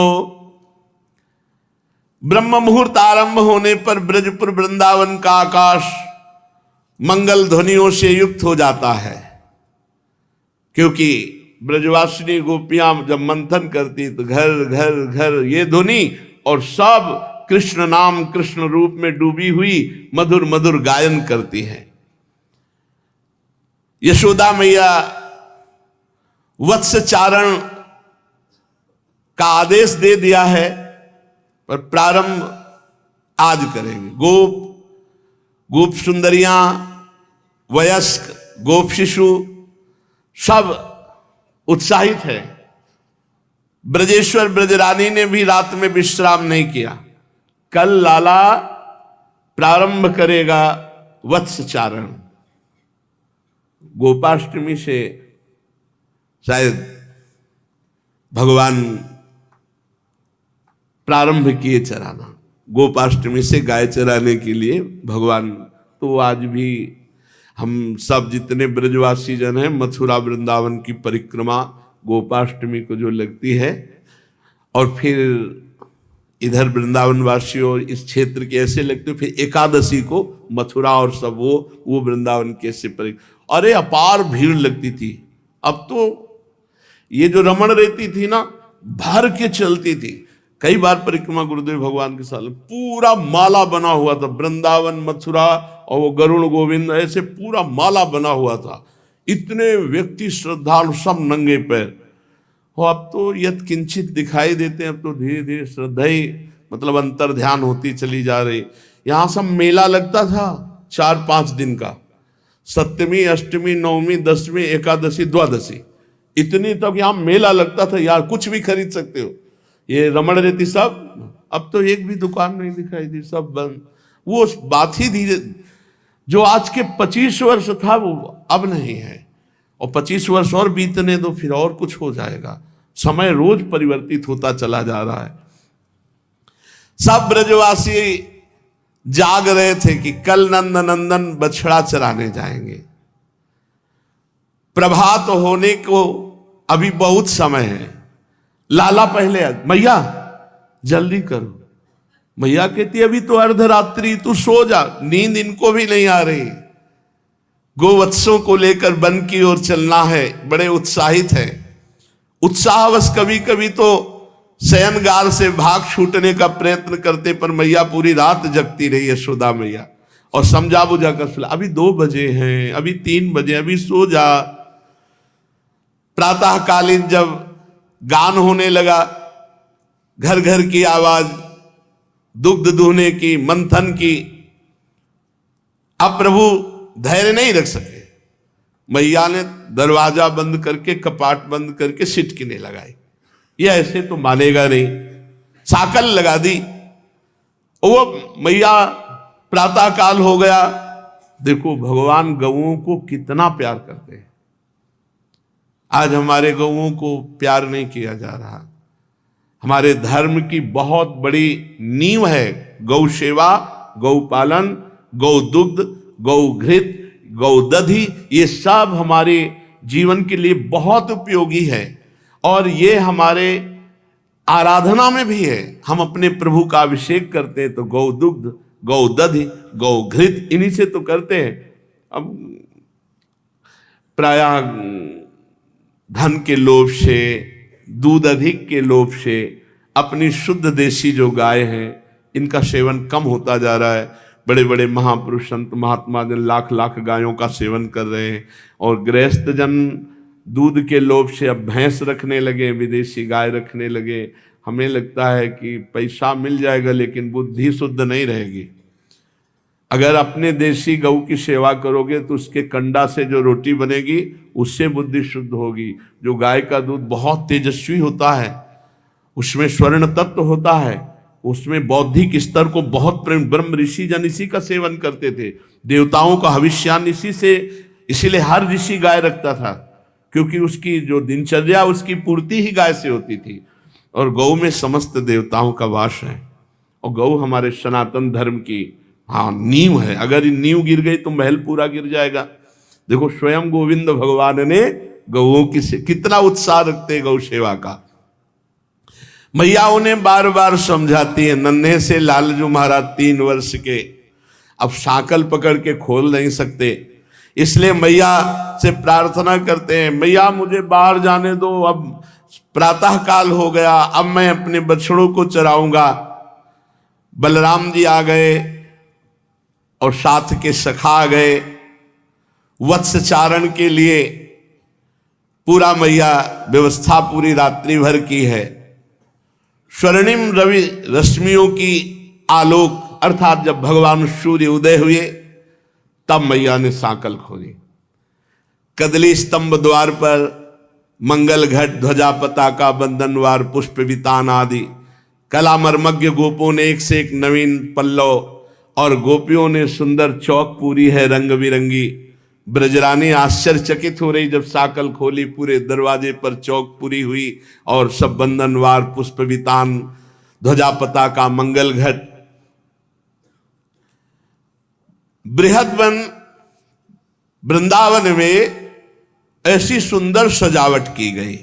ब्रह्म मुहूर्त आरंभ होने पर ब्रजपुर वृंदावन का आकाश मंगल ध्वनियों से युक्त हो जाता है, क्योंकि ब्रजवासिनी गोपियां जब मंथन करती तो घर घर घर ये ध्वनि, और सब कृष्ण नाम, कृष्ण रूप में डूबी हुई मधुर मधुर गायन करती हैं। यशोदा मैया वत्सचारण का आदेश दे दिया है, पर प्रारंभ आज करेंगे। गोप सुंदरियां, वयस्क, गोप शिशु सब उत्साहित है। ब्रजेश्वर ब्रजरानी ने भी रात में विश्राम नहीं किया। कल लाला प्रारंभ करेगा वत्सचारण। गोपाष्टमी से शायद भगवान प्रारंभ किए चराना, गोपाष्टमी से गाय चराने के लिए भगवान। तो आज भी हम सब जितने ब्रजवासी जन हैं, मथुरा वृंदावन की परिक्रमा गोपाष्टमी को जो लगती है, और फिर इधर वृंदावन वासियों इस क्षेत्र के ऐसे लगते, फिर एकादशी को मथुरा और सब वो वृंदावन के ऐसे परिक्रमा। अरे अपार भीड़ लगती थी। अब तो ये जो रमण रहती थी ना, भर के चलती थी। कई बार परिक्रमा गुरुदेव भगवान के साथ पूरा माला बना हुआ था, वृंदावन, मथुरा और वो गरुण गोविंद, ऐसे पूरा माला बना हुआ था। इतने व्यक्ति श्रद्धालु, सब नंगे पैर हो। अब तो यत किंचित दिखाई देते हैं। अब तो धीरे धीरे श्रद्धा ही मतलब अंतर ध्यान होती चली जा रही। यहाँ सब मेला लगता था 4-5 दिन का, सप्तमी, अष्टमी, नवमी, दसवीं, एकादशी, द्वादशी, इतनी तक यहां मेला लगता था यार, कुछ भी खरीद सकते हो। ये रमण रेती सब, अब तो एक भी दुकान नहीं दिखाई दी, सब बंद। वो बात ही धीरे, जो आज के 25 वर्ष था वो अब नहीं है, और 25 वर्ष और बीतने दो फिर और कुछ हो जाएगा। समय रोज परिवर्तित होता चला जा रहा है। सब ब्रजवासी जाग रहे थे कि कल नंद नंदन बछड़ा चराने जाएंगे। प्रभात होने को अभी बहुत समय है। लाला पहले मैया जल्दी करो। मैया कहती अभी तो अर्धरात्रि, तू सो जा। नींद इनको भी नहीं आ रही। गोवत्सों को लेकर वन की ओर चलना है, बड़े उत्साहित है। उत्साहवश कभी कभी तो शयनगार से भाग छूटने का प्रयत्न करते, पर मैया पूरी रात जगती रही यशोदा मैया, और समझा बुझा कर सुला। अभी 2 बजे हैं, अभी 3 बजे, अभी सो जा। प्रातःकालीन जब गान होने लगा, घर घर की आवाज, दुग्ध दूहने की, मंथन की, अब प्रभु धैर्य नहीं रख सके। मैया ने दरवाजा बंद करके, कपाट बंद करके सिटकिने लगाई। ये ऐसे तो मानेगा नहीं, साकल लगा दी। वो मैया, प्रातःकाल हो गया। देखो भगवान गौओं को कितना प्यार करते हैं। आज हमारे गौओं को प्यार नहीं किया जा रहा। हमारे धर्म की बहुत बड़ी नींव है गौ सेवा, गौ पालन, गौ दुग्ध, गौ घृत, गौ दधि। ये सब हमारे जीवन के लिए बहुत उपयोगी है, और ये हमारे आराधना में भी है। हम अपने प्रभु का अभिषेक करते हैं तो गौ दुग्ध, गौ दधि, गौ घृत, इन्हीं से तो करते हैं। अब प्रायः धन के लोभ से, दूध अधिक के लोभ से अपनी शुद्ध देशी जो गाय हैं इनका सेवन कम होता जा रहा है। बड़े बड़े महापुरुष संत महात्मा जन लाख लाख गायों का सेवन कर रहे हैं, और गृहस्थ जन दूध के लोभ से अब भैंस रखने लगे, विदेशी गाय रखने लगे। हमें लगता है कि पैसा मिल जाएगा लेकिन बुद्धि शुद्ध नहीं रहेगी। अगर अपने देशी गऊ की सेवा करोगे तो उसके कंडा से जो रोटी बनेगी उससे बुद्धि शुद्ध होगी। जो गाय का दूध बहुत तेजस्वी होता है, उसमें स्वर्ण तत्व होता है, उसमें बौद्धिक स्तर को बहुत प्रेम। ब्रह्म ऋषि जन इसी का सेवन करते थे, देवताओं का हविष्यान इसी से, इसीलिए हर ऋषि गाय रखता था, क्योंकि उसकी जो दिनचर्या उसकी पूर्ति ही गाय से होती थी। और गौ में समस्त देवताओं का वास है, और गौ हमारे सनातन धर्म की नींव है। अगर नींव गिर गई तो महल पूरा गिर जाएगा। देखो स्वयं गोविंद भगवान ने गौओं की कितना उत्साह रखते गौ सेवा का। मैया उन्हें बार बार समझाती है। नन्हे से लालजू महाराज 3 वर्ष के, अब साकल पकड़ के खोल नहीं सकते, इसलिए मैया से प्रार्थना करते हैं, मैया मुझे बाहर जाने दो, अब प्रातः काल हो गया, अब मैं अपने बछड़ों को चराऊंगा। बलराम जी आ गए और साथ के सखा आ गए वत्स चारण के लिए। पूरा मैया व्यवस्था पूरी रात्रि भर की है। स्वर्णिम रवि रश्मियों की आलोक, अर्थात जब भगवान सूर्य उदय हुए तब मैया ने सांकल खोली। कदली स्तंभ द्वार पर मंगल घट, ध्वजा, पताका, बंधनवार, पुष्प वितान आदि कला मर्मज्ञ गोपों ने एक से एक नवीन पल्लव, और गोपियों ने सुंदर चौक पूरी है रंग बिरंगी। ब्रजरानी आश्चर्यचकित हो रही जब साकल खोली, पूरे दरवाजे पर चौक पूरी हुई, और सब बंधनवार, पुष्प वितान, ध्वजा, पताका, मंगल घट। बृहद्वन वृंदावन में ऐसी सुंदर सजावट की गई।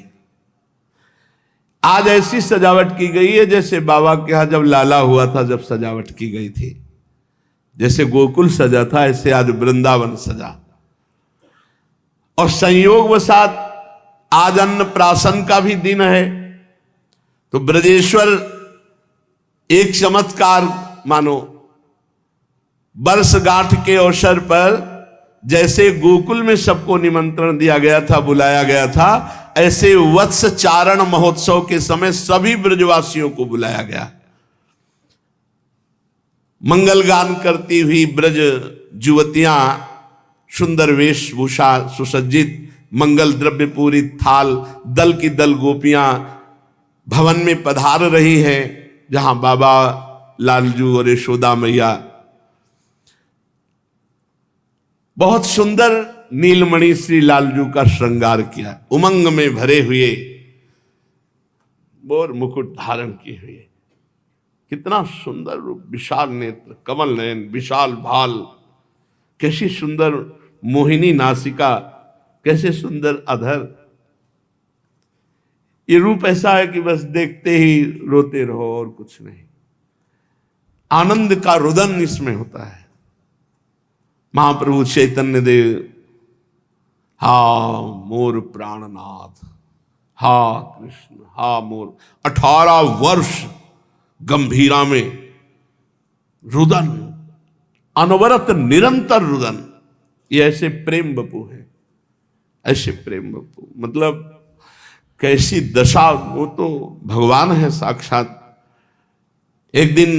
आज ऐसी सजावट की गई है जैसे बाबा के यहां जब लाला हुआ था जब सजावट की गई थी। जैसे गोकुल सजा था ऐसे आज वृंदावन सजा। और संयोगवशात आज अन्नप्राशन का भी दिन है, तो ब्रजेश्वर एक चमत्कार मानो। वर्षगांठ के अवसर पर जैसे गोकुल में सबको निमंत्रण दिया गया था, बुलाया गया था, ऐसे वत्स चारण महोत्सव के समय सभी ब्रजवासियों को बुलाया गया। मंगल गान करती हुई ब्रज युवतियां सुंदर वेशभूषा सुसज्जित मंगल द्रव्य पूरी थाल, दल की दल गोपियां भवन में पधार रही है, जहां बाबा लालजू और यशोदा मैया बहुत सुंदर नीलमणि श्री लालजू का श्रृंगार किया, उमंग में भरे हुए, मोर मुकुट धारण किए हुए, कितना सुंदर रूप, विशाल नेत्र, कमल नयन, विशाल भाल, कैसी सुंदर मोहिनी नासिका, कैसे सुंदर अधर। ये रूप ऐसा है कि बस देखते ही रोते रहो और कुछ नहीं। आनंद का रुदन इसमें होता है। महाप्रभु चैतन्य देव, हा मोर प्राणनाथ, हा कृष्ण, हा मोर, 18 वर्ष गंभीरा में रुदन, अनवरत निरंतर रुदन। ये ऐसे प्रेम बपू है, ऐसे प्रेम बपू, मतलब कैसी दशा, वो तो भगवान है साक्षात। एक दिन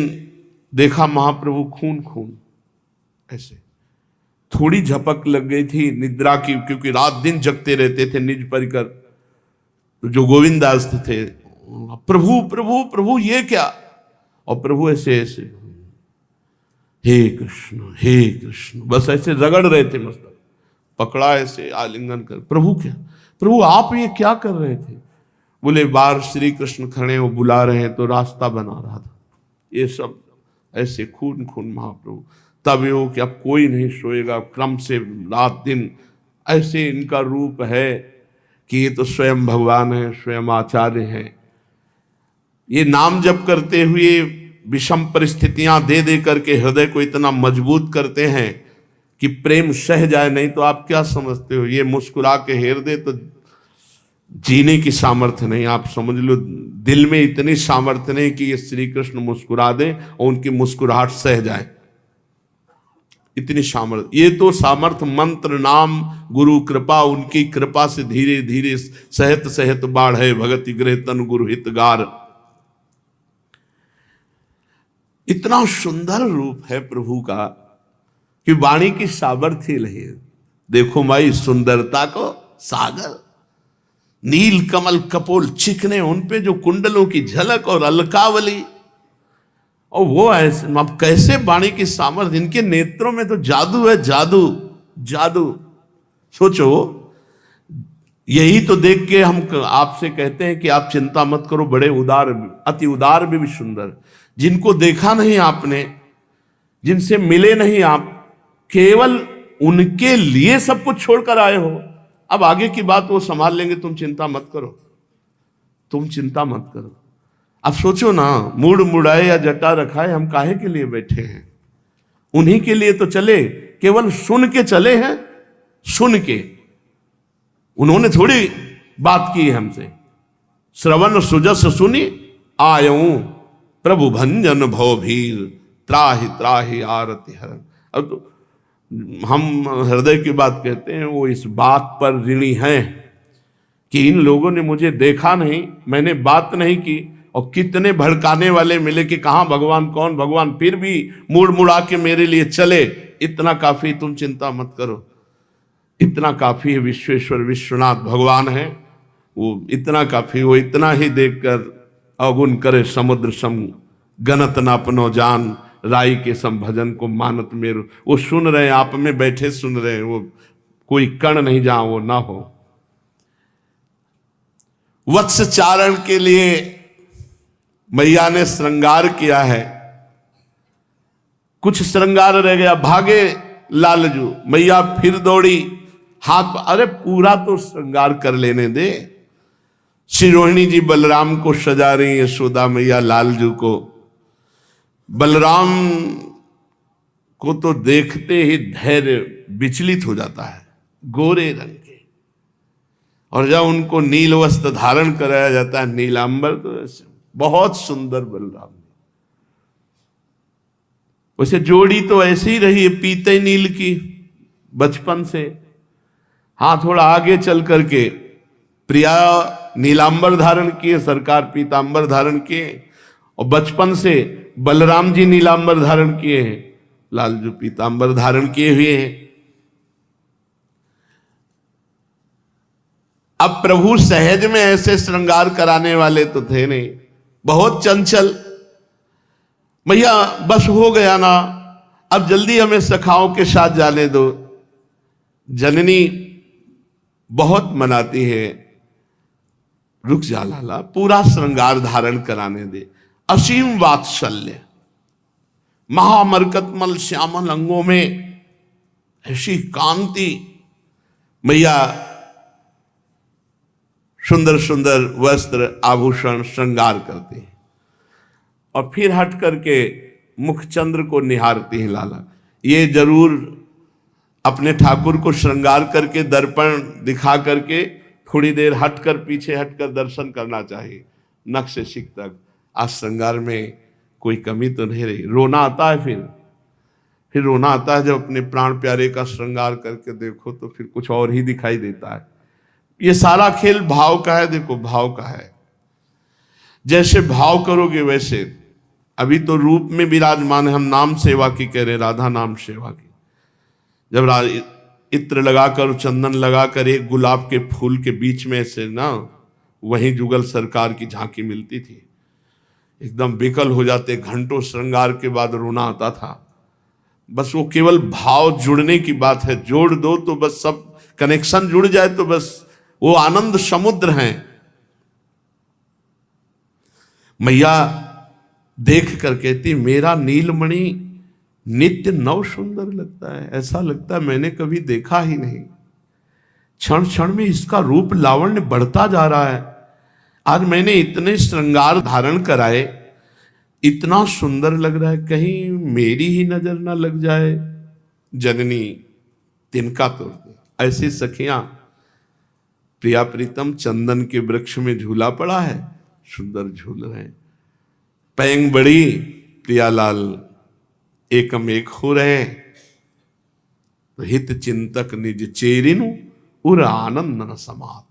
देखा महाप्रभु खून खून, ऐसे थोड़ी झपक लग गई थी निद्रा की, क्योंकि रात दिन जगते रहते थे निज परिकर। तो जो गोविंदास थे, प्रभु प्रभु प्रभु ये क्या, और प्रभु ऐसे ऐसे, हे कृष्ण, बस ऐसे रगड़ रहे थे, मस्तक पकड़ा ऐसे आलिंगन कर, प्रभु क्या, प्रभु आप ये क्या कर रहे थे। बोले बाहर श्री कृष्ण खड़े वो बुला रहे हैं, तो रास्ता बना रहा था। ये सब ऐसे खून खून महाप्रभु। तब ये कि अब कोई नहीं सोएगा, क्रम से रात दिन ऐसे इनका रूप है कि ये तो स्वयं भगवान है, स्वयं आचार्य हैं। ये नाम जप करते हुए विषम परिस्थितियां दे दे करके हृदय को इतना मजबूत करते हैं कि प्रेम सह जाए। नहीं तो आप क्या समझते हो, ये मुस्कुरा के हेर दे तो जीने की सामर्थ्य नहीं। आप समझ लो दिल में इतनी सामर्थ्य नहीं कि ये श्री कृष्ण मुस्कुरा दे और उनकी मुस्कुराहट सह जाए, इतनी सामर्थ्य। ये तो सामर्थ्य मंत्र नाम गुरु कृपा, उनकी कृपा से धीरे धीरे सहत सहत बाढ़े भगति गृह तन गुरु हितगार। इतना सुंदर रूप है प्रभु का कि वाणी की सामर्थ्य नहीं। देखो माई सुंदरता को सागर, नील कमल कपोल चिकने, उनपे जो कुंडलों की झलक और अलकावली, और वो ऐसे, अब कैसे वाणी की सामर्थ्य, इनके नेत्रों में तो जादू है, जादू जादू। सोचो, यही तो देख के हम आपसे कहते हैं कि आप चिंता मत करो, बड़े उदार, अति उदार भी सुंदर, जिनको देखा नहीं आपने, जिनसे मिले नहीं आप, केवल उनके लिए सब कुछ छोड़कर आए हो। अब आगे की बात वो संभाल लेंगे, तुम चिंता मत करो, तुम चिंता मत करो। अब सोचो ना, मुड़ मुड़ाए या जटा रखाए, हम काहे के लिए बैठे हैं? उन्हीं के लिए तो चले, केवल सुन के चले हैं, सुन के। उन्होंने थोड़ी बात की है हमसे। श्रवण सुजस सुनी आयऊं प्रभु भंजन भव भीर, त्राहि त्राहि आरति हरण। अब तो हम हृदय की बात कहते हैं, वो इस बात पर ऋणी हैं कि इन लोगों ने मुझे देखा नहीं, मैंने बात नहीं की, और कितने भड़काने वाले मिले कि कहाँ भगवान, कौन भगवान, फिर भी मुड़ मुड़ा के मेरे लिए चले। इतना काफी, तुम चिंता मत करो, इतना काफी है। विश्वेश्वर विश्वनाथ भगवान है, वो इतना काफी। वो इतना ही देखकर अवगुण करे समुद्र सम, गणत न अपनो जान, राई के सम भजन को मानत मेरु। वो सुन रहे हैं, आप में बैठे सुन रहे हैं, वो कोई कण नहीं जहां वो ना हो। वत्स चारण के लिए मैया ने श्रृंगार किया है, कुछ श्रृंगार रह गया, भागे लालजू, मैया फिर दौड़ी हाथ, अरे पूरा तो श्रृंगार कर लेने दे। श्री रोहिणी जी बलराम को सजा रही, यशोदा मैया लालजू को। बलराम को तो देखते ही धैर्य विचलित हो जाता है, गोरे रंग के, और जब उनको नील वस्त्र धारण कराया जाता है, नीलांबर, तो ऐसे बहुत सुंदर बलराम। वैसे जोड़ी तो ऐसे ही रही है पीते नील की बचपन से। हाँ, थोड़ा आगे चल करके प्रिया नीलांबर धारण किए, सरकार पीतांबर धारण किए, और बचपन से बलराम जी नीलांबर धारण किए हैं, लालजू पीतांबर धारण किए हुए हैं। अब प्रभु सहज में ऐसे श्रृंगार कराने वाले तो थे नहीं, बहुत चंचल। भैया बस हो गया ना, अब जल्दी हमें सखाओं के साथ जाने दो। जननी बहुत मनाती है, रुक जा लाला, पूरा श्रृंगार धारण कराने दे। असीम वात्सल्य, महामरकतमल श्यामल अंगों में ऐसी कांति। मैया सुंदर सुंदर वस्त्र आभूषण श्रृंगार करती है और फिर हट करके मुखचंद्र को निहारती है। लाला ये जरूर अपने ठाकुर को श्रृंगार करके दर्पण दिखा करके थोड़ी देर हटकर, पीछे हटकर दर्शन करना चाहिए नख से शिख तक। आज श्रृंगार में कोई कमी तो नहीं रही। रोना आता है, फिर रोना आता है जब अपने प्राण प्यारे का श्रृंगार करके देखो तो फिर कुछ और ही दिखाई देता है। ये सारा खेल भाव का है। देखो भाव का है, जैसे भाव करोगे वैसे। अभी तो रूप में विराजमान है, हम नाम सेवा की कह रहे, राधा नाम सेवा की। जब इत्र लगाकर, चंदन लगाकर एक गुलाब के फूल के बीच में से ना, वहीं जुगल सरकार की झांकी मिलती थी, एकदम विकल हो जाते। घंटों श्रृंगार के बाद रोना आता था। बस वो केवल भाव जुड़ने की बात है, जोड़ दो तो बस सब कनेक्शन जुड़ जाए तो बस वो आनंद समुद्र हैं। मैया देख कर कहती, मेरा नीलमणि नित्य नव सुंदर लगता है, ऐसा लगता है मैंने कभी देखा ही नहीं। क्षण क्षण में इसका रूप लावण्य बढ़ता जा रहा है। आज मैंने इतने श्रृंगार धारण कराए, इतना सुंदर लग रहा है, कहीं मेरी ही नजर ना लग जाए। जननी तिनका तोड़ दे। ऐसी सखियां, प्रिया प्रीतम चंदन के वृक्ष में झूला पड़ा है, सुंदर झूल रहे हैं। पैंग बड़ी प्रियालाल एकम एक हो रहे, तो हित चिंतक निज चेरिनु उर आनंद न समात।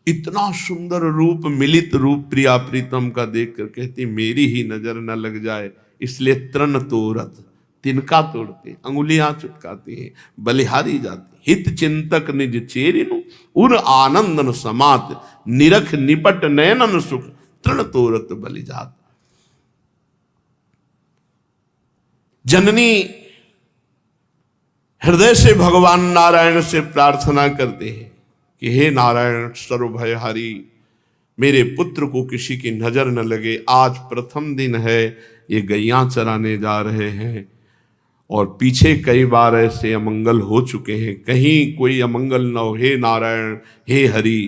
इतना सुंदर रूप, मिलित रूप प्रिया प्रीतम का देख कर कहती मेरी ही नजर न लग जाए, इसलिए तृण तोरत, तिनका तोड़ते, अंगुलियां चुटकाती हैं, बलिहारी जाती। हित चिंतक निज चेरिनु उर आनंदन समात, निरख निपट नयनन सुख, तृण तोरत बलिजात। जननी हृदय से भगवान नारायण से प्रार्थना करते हैं कि हे नारायण सर्वभयहारी, मेरे पुत्र को किसी की नजर न लगे। आज प्रथम दिन है, ये गैयां चराने जा रहे हैं और पीछे कई बार ऐसे अमंगल हो चुके हैं, कहीं कोई अमंगल न हो। हे नारायण, हे हरि,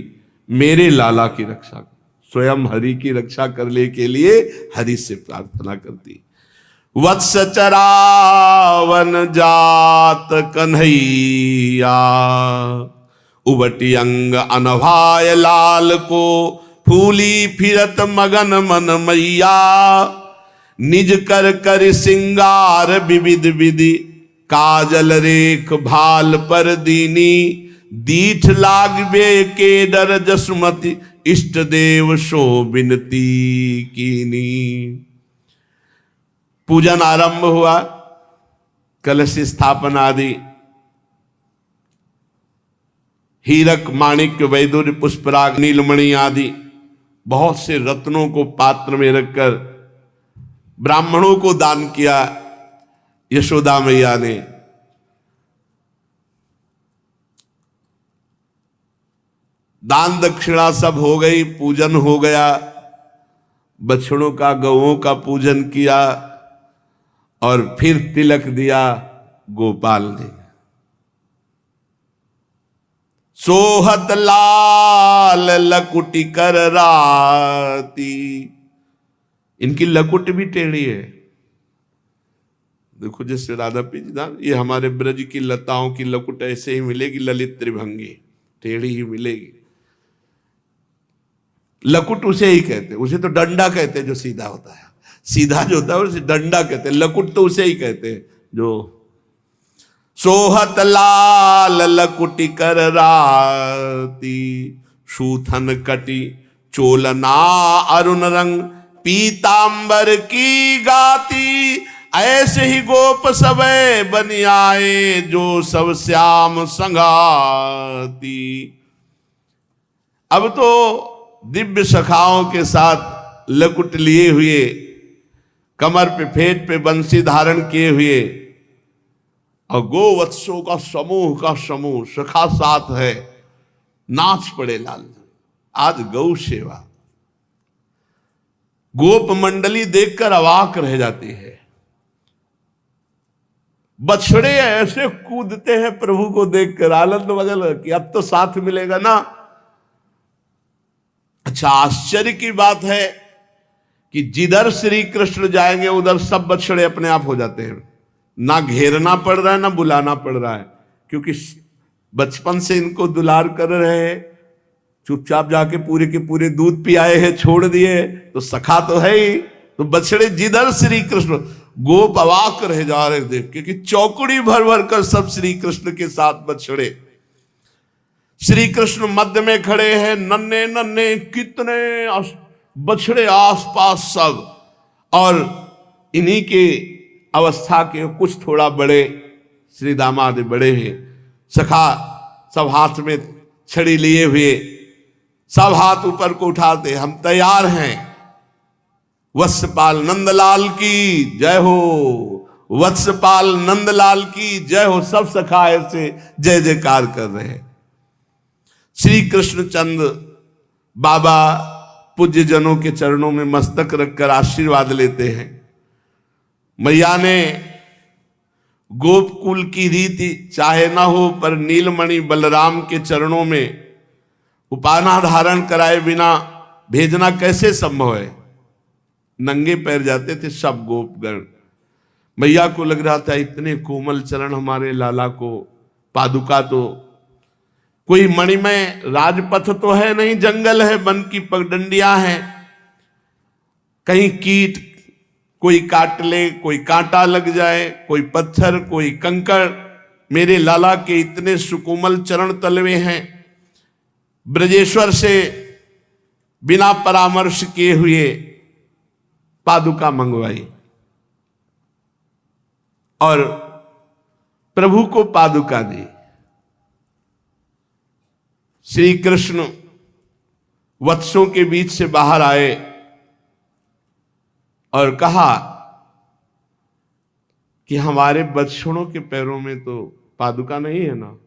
मेरे लाला की रक्षा, स्वयं हरि की रक्षा करने के लिए हरि से प्रार्थना करती। वत्स चरावन जात कन्हैया, उबटी अंग अनभाय लाल को, फूली फिरत मगन मन मैया, निज कर कर सिंगार विविध विधि, काजल रेख भाल पर दीनी, दीठ लागबे के डर जसमति, इष्ट देव सो बिनती कीनी। पूजन आरंभ हुआ, कलश स्थापना आदि, हीरक माणिक्य वैदुर्य पुष्पराग नीलमणि आदि बहुत से रत्नों को पात्र में रखकर ब्राह्मणों को दान किया यशोदा मैया ने। दान दक्षिणा सब हो गई, पूजन हो गया, बछड़ों का, गौओं का पूजन किया और फिर तिलक दिया गोपाल ने। सोहत लाल लकुटी कर राती, इनकी लकुट भी टेढ़ी है। देखो जैसे राधा पीजदान, ये हमारे ब्रज की लताओं की लकुट ऐसे ही मिलेगी, ललित त्रिभंगी टेढ़ी ही मिलेगी। लकुट उसे ही कहते, उसे तो डंडा कहते जो सीधा होता है, सीधा जो होता है उसे डंडा कहते हैं, लकुट तो उसे ही कहते हैं जो। सोहत लाल लकुटी कर राती, सूथन कटी चोलना अरुण रंग, पीतांबर की गाती, ऐसे ही गोप सबे बन आए, जो सब श्याम संगाती। अब तो दिव्य सखाओं के साथ लकुट लिए हुए, कमर पे फेट पे बंसी धारण किए हुए, और गोवत्सों का समूह सखा साथ है, नाच पड़े लाल। आज गौ सेवा, गोप मंडली देखकर अवाक रह जाती है। बछड़े ऐसे कूदते हैं प्रभु को देखकर, आनंद बगल कि अब तो साथ मिलेगा ना। अच्छा, आश्चर्य की बात है कि जिधर श्री कृष्ण जाएंगे उधर सब बछड़े अपने आप हो जाते हैं। ना घेरना पड़ रहा है ना बुलाना पड़ रहा है, क्योंकि बचपन से इनको दुलार कर रहे हैं। चुपचाप जाके पूरे के पूरे दूध पियाए हैं, छोड़ दिए, तो सखा तो है ही। तो बछड़े जिधर श्री कृष्ण, गोप अवाक रह जा रहे देख के कि चौकड़ी भर भर कर सब श्री कृष्ण के साथ बछड़े। श्री कृष्ण मध्य में खड़े हैं, नन्हे नन्हे कितने बछड़े आसपास सब, और इन्हीं के अवस्था के कुछ थोड़ा बड़े, श्री दामाद बड़े हैं, सखा सब हाथ में छड़ी लिए हुए, सब हाथ ऊपर को उठाते, हम तैयार हैं। वत्सपाल नंदलाल की जय हो, वत्सपाल नंदलाल की जय हो। सब सखा ऐसे जय जयकार कर रहे हैं। श्री कृष्णचंद बाबा पूज्य जनों के चरणों में मस्तक रखकर आशीर्वाद लेते हैं। मैया ने गोपकुल की रीति चाहे ना हो, पर नीलमणि बलराम के चरणों में उपाना धारण कराए बिना भेजना कैसे संभव है। नंगे पैर जाते थे सब गोपगण। मैया को लग रहा था इतने कोमल चरण हमारे लाला को, पादुका तो कोई मणिमय राजपथ तो है नहीं, जंगल है, वन की पगडंडियां हैं, कहीं कीट कोई काट ले, कोई कांटा लग जाए, कोई पत्थर, कोई कंकड़। मेरे लाला के इतने सुकोमल चरण तलवे हैं। ब्रजेश्वर से बिना परामर्श किए हुए पादुका मंगवाई और प्रभु को पादुका दी। श्री कृष्ण वत्सों के बीच से बाहर आए और कहा कि हमारे बछड़ों के पैरों में तो पादुका नहीं है ना,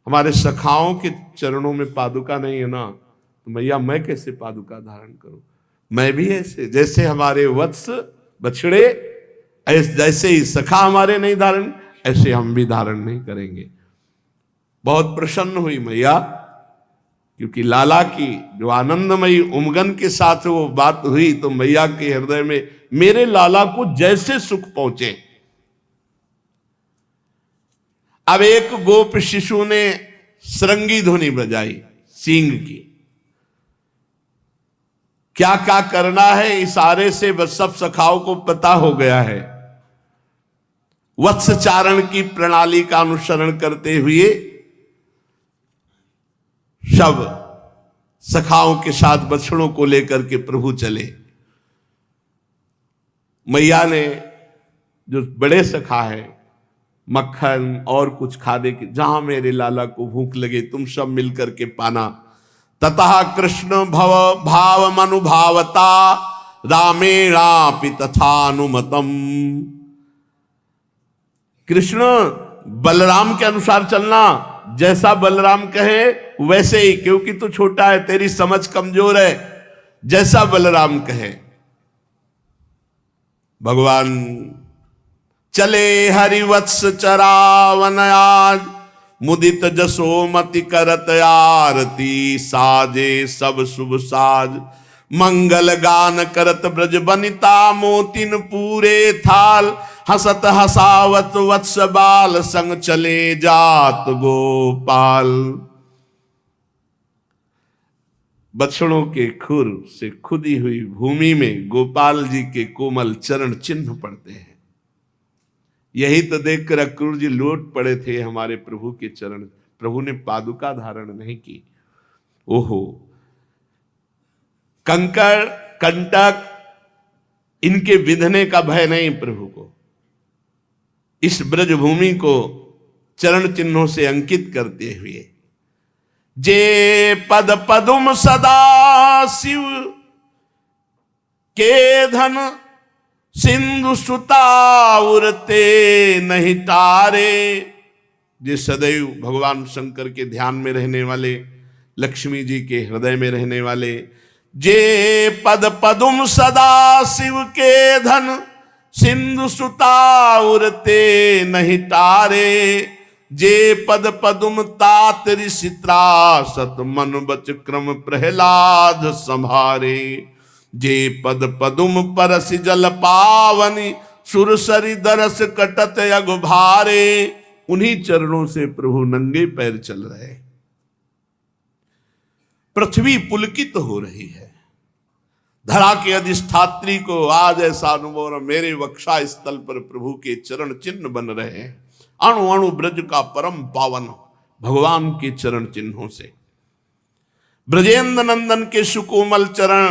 हमारे सखाओं के चरणों में पादुका नहीं है ना, तो मैया मैं कैसे पादुका धारण करूं। मैं भी ऐसे, जैसे हमारे वत्स बछड़े, जैसे ही सखा हमारे नहीं धारण, ऐसे हम भी धारण नहीं करेंगे। बहुत प्रसन्न हुई मैया, क्योंकि लाला की जो आनंदमयी उमगन के साथ वो बात हुई, तो मैया के हृदय में मेरे लाला को जैसे सुख पहुंचे। अब एक गोप शिशु ने श्रृंगी ध्वनि बजाई सींग की। क्या क्या करना है इशारे से बस सब सखाओं को पता हो गया है। वत्सचारण की प्रणाली का अनुसरण करते हुए सब सखाओं के साथ बछड़ों को लेकर के प्रभु चले। मैया ने जो बड़े सखा है मक्खन और कुछ खाने की, जहां मेरे लाला को भूख लगे तुम सब मिलकर के पाना। ततः कृष्ण भव भाव मनुभावता रामेणापि तथानुमतम। कृष्ण बलराम के अनुसार चलना, जैसा बलराम कहे वैसे ही, क्योंकि तू छोटा है, तेरी समझ कमजोर है, जैसा बलराम कहे। भगवान चले हरिवत्स चरावन आज, मुदित जसोमति करत आरती, साजे सब शुभ साज मंगल गान करत ब्रज बनिता, मोतिन पूरे थाल हसत हसावत वत्स बाल, संग चले जात गोपाल। बछड़ों के खुर से खुदी हुई भूमि में गोपाल जी के कोमल चरण चिन्ह पड़ते हैं। यही तो देखकर अक्रूर जी लौट पड़े थे हमारे प्रभु के चरण। प्रभु ने पादुका धारण नहीं की। ओहो, कंकड़ कंटक इनके विधने का भय नहीं प्रभु को। इस ब्रज भूमि को चरण चिन्हों से अंकित करते हुए जे पद पदुम सदा शिव के धन सिंधु सुता उरते नहीं तारे। जे सदैव भगवान शंकर के ध्यान में रहने वाले, लक्ष्मी जी के हृदय में रहने वाले, जे पद पदुम सदा शिव के धन सिंधु सुता उरते नहीं तारे। जे पद पदुम तात ऋषि त्रासत मन बच क्रम प्रहलाद संभारे। जे पद पदुम परस जल पावनी सुरसरी दरस कटत अग भारे। उन्हीं चरणों से प्रभु नंगे पैर चल रहे। पृथ्वी पुलकित हो रही है। धरा के अधिष्ठात्री को आज ऐसा अनुभव, मेरे वक्षा स्थल पर प्रभु के चरण चिन्ह बन रहे हैं। अणु अणु ब्रज का परम पावन भगवान के चरण चिन्हों से। ब्रजेंद्र नंदन के सुकोमल चरण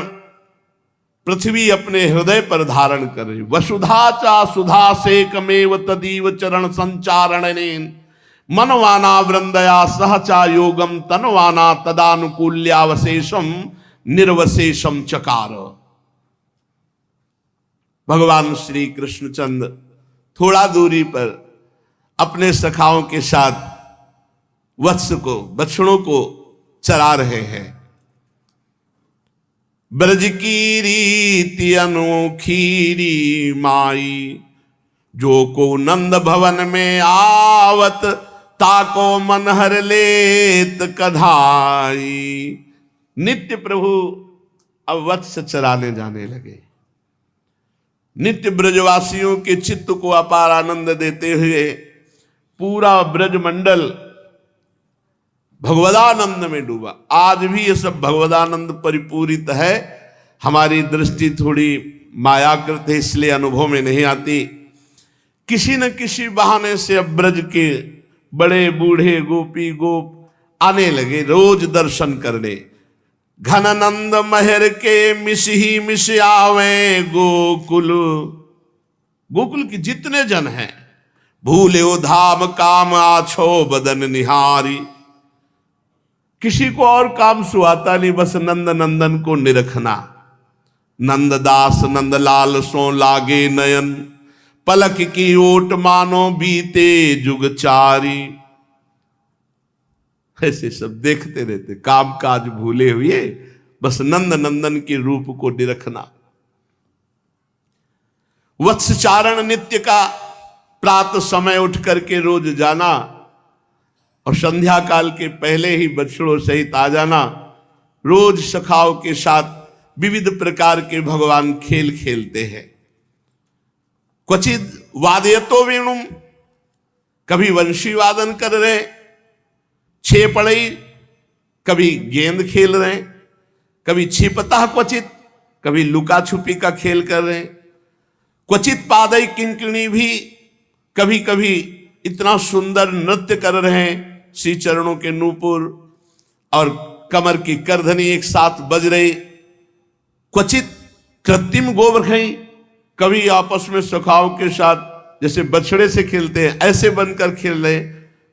पृथ्वी अपने हृदय पर धारण कर रही। वसुधा चा सुधा से कमेव तदीव चरण संचारण मनवाना वृंदया सहचा योगम तनवाना तदानुकूल्यावशेषम निर्वशेषम चकार। भगवान श्री कृष्णचंद्र थोड़ा दूरी पर अपने सखाओं के साथ वत्स को, बछड़ों को चरा रहे हैं। ब्रज की रीति अनोखीरी माई, जो को नंद भवन में आवत ताको मन हर लेत कधाई। नित्य प्रभु अब वत्स चराने जाने लगे। नित्य ब्रजवासियों के चित्त को अपार आनंद देते हुए पूरा ब्रज मंडल भगवदानंद में डूबा। आज भी ये सब भगवदानंद परिपूरित है। हमारी दृष्टि थोड़ी मायाकृत है, इसलिए अनुभव में नहीं आती। किसी न किसी बहाने से अब ब्रज के बड़े बूढ़े गोपी गोप आने लगे रोज दर्शन करने। घननंद महर के मिस ही मिस आवे गोकुल। गोकुल की जितने जन हैं, भूले धाम काम आछो बदन निहारी। किसी को और काम सुहाता नहीं, बस नंद नंदन को निरखना। नंददास नंदलाल सो लागे नयन, पलक की ओट मानो बीते जुग चारी। ऐसे सब देखते रहते, काम काज भूले हुए बस नंद नंदन के रूप को निरखना। वत्सचारण नित्य का प्रातः समय उठ करके रोज जाना और संध्या काल के पहले ही बछड़ों सहित आ जाना। रोज सखाओं के साथ विविध प्रकार के भगवान खेल खेलते हैं। क्वचित वादयतो वेणुम, कभी वंशी वादन कर रहे, छे पड़ई, कभी गेंद खेल रहे, कभी छिपता क्वचित, कभी लुका छुपी का खेल कर रहे। क्वचित पादई किंकिणी भी कभी कभी इतना सुंदर नृत्य कर रहे हैं। श्री चरणों के नूपुर और कमर की करधनी एक साथ बज रही। क्वचित कृत्रिम गोवर्खई, कभी आपस में सखाओं के साथ जैसे बछड़े से खेलते हैं ऐसे बनकर खेल रहे।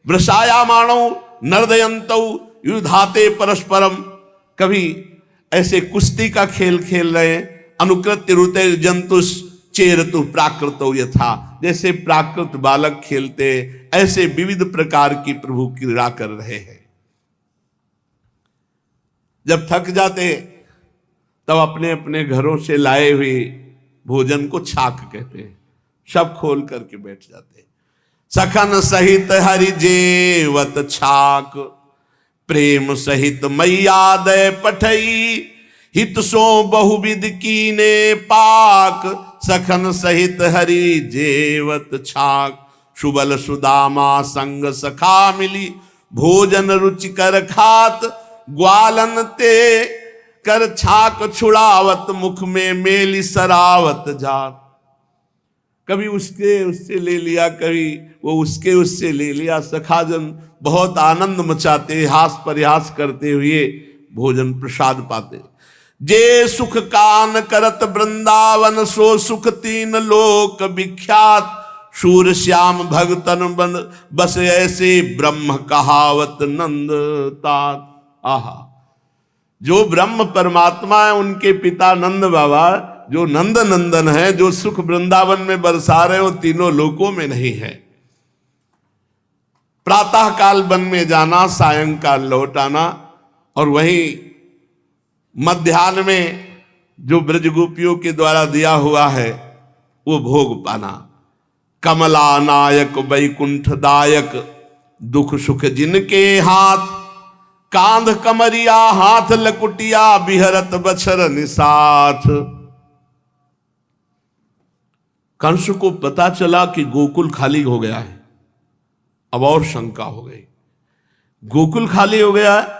वृषाया माणो नर्दयंतौ युधाते परस्परम, कभी ऐसे कुश्ती का खेल खेल रहे। अनुकृत्य रुते जंतुष चेरतु प्राकृतो यथा, जैसे प्राकृत बालक खेलते ऐसे विविध प्रकार की प्रभु क्रीड़ा कर रहे हैं। जब थक जाते तब अपने अपने घरों से लाए हुए भोजन को छाक कहते हैं, सब खोल करके बैठ जाते। सखन सहित हरि जेवत छाक, प्रेम सहित मैया दय पठई, हित सो बहुविध कीने पाक। सखन सहित हरि जेवत छाक, सुबल सुदामा संग सखा मिली, भोजन रुचिकर खात, ग्वालन ते कर छाक छुड़ावत, मुख में मेली सरावत जात। कभी उससे ले लिया, कभी वो उससे ले लिया। सखाजन बहुत आनंद मचाते, हास परिहास करते हुए भोजन प्रसाद पाते। जे सुख कान करत वृंदावन, सो सुख तीन लोक विख्यात। शूर श्याम भगतन बन बस ऐसे, ब्रह्म कहावत नंद तात। आहा, जो ब्रह्म परमात्मा है उनके पिता नंद बाबा, जो नंद नंदन है, जो सुख वृंदावन में बरसा रहे हो तीनों लोकों में नहीं है। प्रातः काल वन में जाना, सायंकाल लौट आना, और वहीं मध्याह्न में जो ब्रज गोपियों के द्वारा दिया हुआ है वो भोग पाना। कमला नायक वैकुंठ दायक, दुख सुख जिनके हाथ, कांध कमरिया हाथ लकुटिया, बिहरत बछर निसाथ। कंस को पता चला कि गोकुल खाली हो गया है। अब और शंका हो गई, गोकुल खाली हो गया है,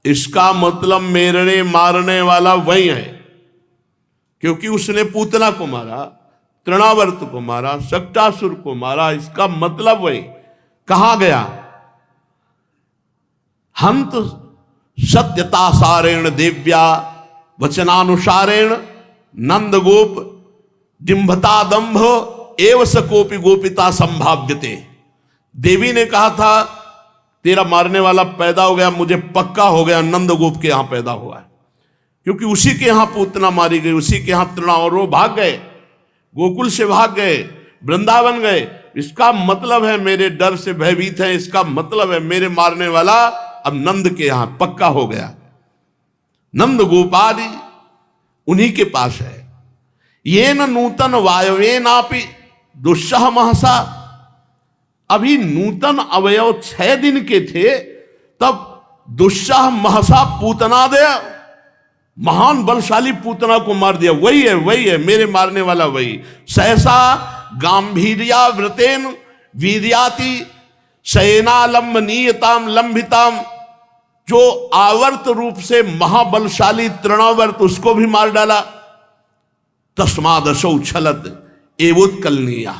इसका मतलब मेरने मारने वाला वही है, क्योंकि उसने पूतना को मारा, तृणावर्त को मारा, शक्टासुर को मारा, इसका मतलब वही। कहां गया? हंत सत्यता सारेण देव्या वचनानुसारेण नंद गोप डिंभता दंभ एव सकोपि गोपिता संभाव्यते। देवी ने कहा था तेरा मारने वाला पैदा हो गया, मुझे पक्का हो गया नंद गोप के यहां पैदा हुआ है, क्योंकि उसी के यहां पूतना मारी गई, उसी के यहां तृणा, और वो भाग गए, गोकुल से भाग गए, वृंदावन गए। इसका मतलब है मेरे डर से भयभीत है, इसका मतलब है मेरे मारने वाला अब नंद के यहां पक्का हो गया। नंद गोपादि उन्हीं के पास है। ये न नूतन वायवे नापि दुस्सह महसा, अभी नूतन अवयव 6 दिन के थे तब दुस्सह महसा पूतना दे, महान बलशाली पूतना को मार दिया। वही है, वही है मेरे मारने वाला, वही। सहसा गांभीर्या व्रतेन वीर्याति शयनालंबनीयताम लंबिताम, जो आवर्त रूप से महाबलशाली तृणावर्त, उसको भी मार डाला। तस्मादसौ छलत एवोत्कलनीया,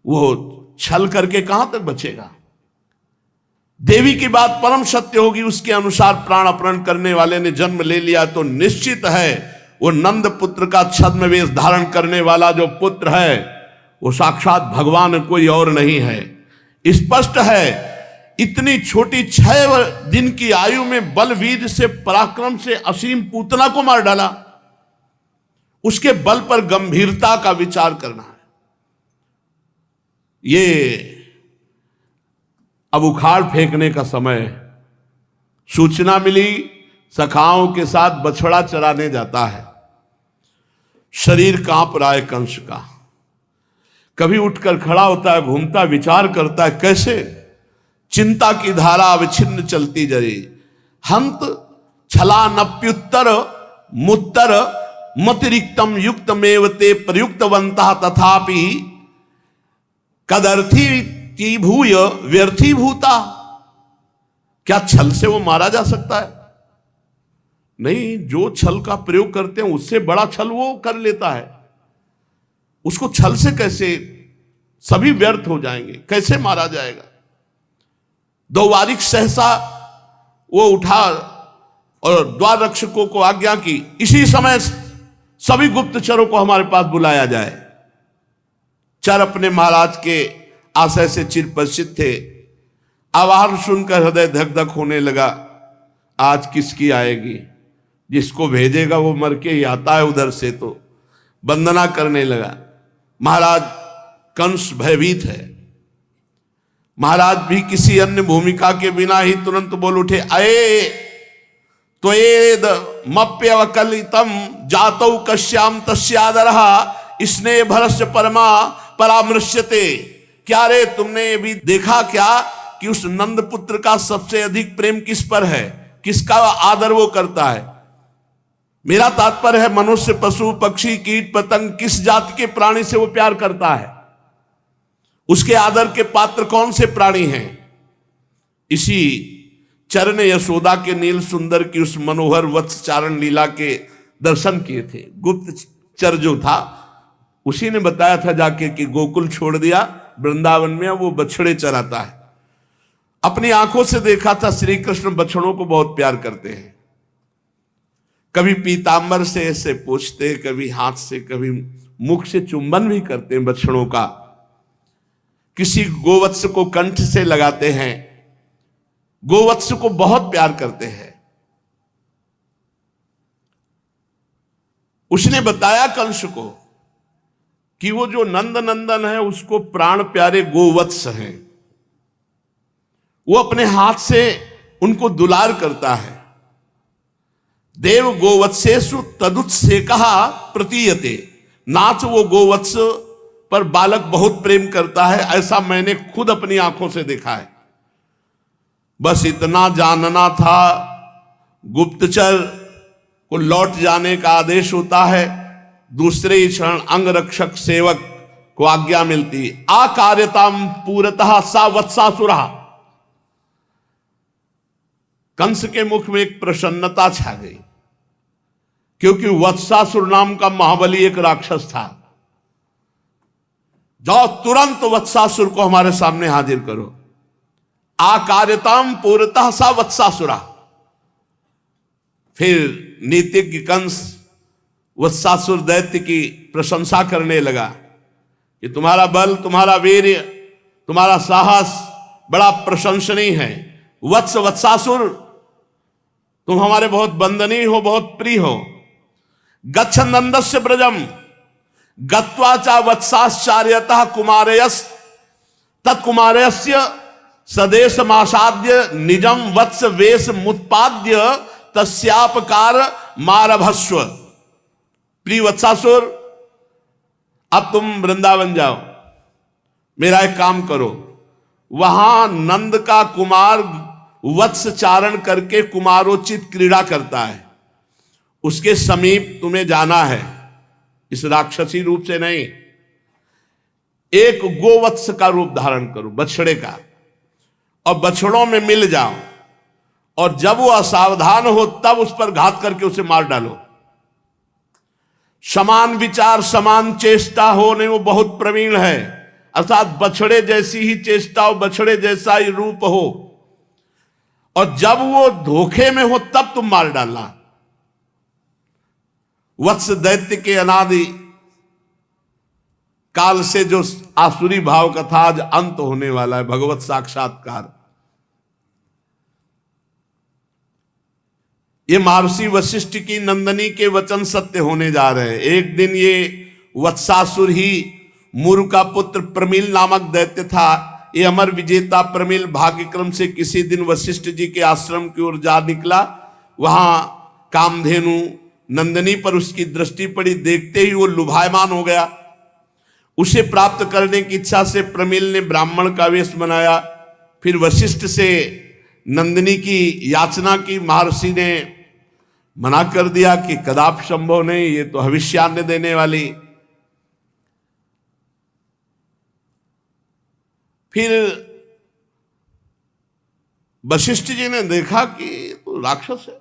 वो छल करके कहां तक बचेगा। देवी की बात परम सत्य होगी, उसके अनुसार प्राण अपहरण करने वाले ने जन्म ले लिया तो निश्चित है वो नंद पुत्र का छद्मवेश धारण करने वाला जो पुत्र है वो साक्षात भगवान, कोई और नहीं है। स्पष्ट है, इतनी छोटी 6 दिन की आयु में बलवीर से, पराक्रम से असीम पूतना को मार डाला। उसके बल पर गंभीरता का विचार करना है। ये अब उखाड़ फेंकने का समय। सूचना मिली सखाओं के साथ बछड़ा चराने जाता है, शरीर कांप रहा है कंस का। कभी उठकर खड़ा होता है, घूमता, विचार करता है कैसे चिंता की धारा अविच्छिन्न चलती जरी। हंत छला नप्युत्तर मुत्तर मतिरिक्तम युक्तमेव ते प्रयुक्तवंतः तथापि कदर्थी भूय व्यर्थी भूता। क्या छल से वो मारा जा सकता है? नहीं, जो छल का प्रयोग करते हैं उससे बड़ा छल वो कर लेता है। उसको छल से कैसे, सभी व्यर्थ हो जाएंगे, कैसे मारा जाएगा। द्वारिक सहसा वो उठा और द्वार रक्षकों को आज्ञा की, इसी समय सभी गुप्तचरों को हमारे पास बुलाया जाए। चर अपने महाराज के आशय से चिरपरिचित थे। आवाहन सुनकर हृदय धक धक होने लगा। आज किसकी आएगी? जिसको भेजेगा वो मर के ही आता है उधर से। तो वंदना करने लगा। महाराज कंस भयभीत है। महाराज भी किसी अन्य भूमिका के बिना ही तुरंत बोल उठे, अये त्वेद मप्यवकलितम जातौ कश्याम तस्यादरः स्नेह भरस्य परमा परामृश्यते। क्या रे, तुमने भी देखा क्या कि उस नंद पुत्र का सबसे अधिक प्रेम किस पर है, किसका आदर वो करता है? मेरा तात्पर्य है मनुष्य, पशु, पक्षी, कीट, पतंग, किस जाति के प्राणी से वो प्यार करता है? उसके आदर के पात्र कौन से प्राणी हैं? इसी चर ने यशोदा के नील सुंदर की उस मनोहर वत्स चारण लीला के दर्शन किए थे। गुप्त चर जो था उसी ने बताया था जाके कि गोकुल छोड़ दिया, वृंदावन में वो बछड़े चराता है। अपनी आंखों से देखा था। श्री कृष्ण बछड़ों को बहुत प्यार करते हैं। कभी पीतांबर से ऐसे पूछते, कभी हाथ से, कभी मुख से चुंबन भी करते हैं बछड़ों का। किसी गोवत्स को कंठ से लगाते हैं। गोवत्स को बहुत प्यार करते हैं। उसने बताया कंस को कि वो जो नंद नंदन है उसको प्राण प्यारे गोवत्स हैं, वो अपने हाथ से उनको दुलार करता है। देव गोवत्सेषु तदुत्सेकः प्रतीयते, नाथ वो गोवत्स पर बालक बहुत प्रेम करता है, ऐसा मैंने खुद अपनी आंखों से देखा है। बस इतना जानना था, गुप्तचर को लौट जाने का आदेश होता है, दूसरे ही क्षण अंगरक्षक सेवक को आज्ञा मिलती, आकार्यताम पूरतः सा वत्सासुरः। कंस के मुख में एक प्रसन्नता छा गई, क्योंकि वत्सासुर नाम का महाबली एक राक्षस था। जाओ तुरंत वत्सासुर को हमारे सामने हाजिर करो। आकार्यताम पूरतः सा वत्सासुरा। फिर नीतिज्ञ कंस वत्सासुर दैत्य की प्रशंसा करने लगा कि तुम्हारा बल, तुम्हारा वीर्य, तुम्हारा साहस बड़ा प्रशंसनीय है। वत्सासुर, तुम हमारे बहुत वंदनीय हो, बहुत प्रिय हो। गच्छ नंदस्य ब्रजम गत्वा चा वत्साश्चार्यतः कुमारयस् तत्कुमारयस्य सदेशमासाद्य निजम वत्स वेश मुत्पाद्य तस्यापकार मारभस्व। प्रिय वत्सासुर, अब तुम वृंदावन जाओ, मेरा एक काम करो, वहां नंद का कुमार वत्स चारण करके कुमारोचित क्रीड़ा करता है, उसके समीप तुम्हें जाना है। इस राक्षसी रूप से नहीं, एक गोवत्स का रूप धारण करो, बछड़े का, और बछड़ों में मिल जाओ, और जब वो असावधान हो तब उस पर घात करके उसे मार डालो। समान विचार समान चेष्टा हो, नहीं वो बहुत प्रवीण है, अर्थात बछड़े जैसी ही चेष्टा हो, बछड़े जैसा ही रूप हो, और जब वो धोखे में हो तब तुम मार डालना। वत्स दैत्य के अनादि काल से जो आसुरी भाव का था, आज अंत होने वाला है, भगवत साक्षात्कार। ये महर्षि वशिष्ठ की नंदनी के वचन सत्य होने जा रहे हैं। एक दिन ये वत्सासुर ही मुरु का पुत्र प्रमिल नामक दैत्य था। ये अमर विजेता प्रमिल भाग्यक्रम से किसी दिन वशिष्ठ जी के आश्रम की ओर जा निकला। वहां कामधेनु नंदनी पर उसकी दृष्टि पड़ी, देखते ही वो लुभायमान हो गया। उसे प्राप्त करने की इच्छा से प्रमिल ने ब्राह्मण का वेश बनाया। फिर वशिष्ठ से नंदनी की याचना की। महर्षि ने मना कर दिया कि कदापि संभव नहीं, ये तो भविष्यान्न देने वाली। फिर वशिष्ठ जी ने देखा कि तो राक्षस है,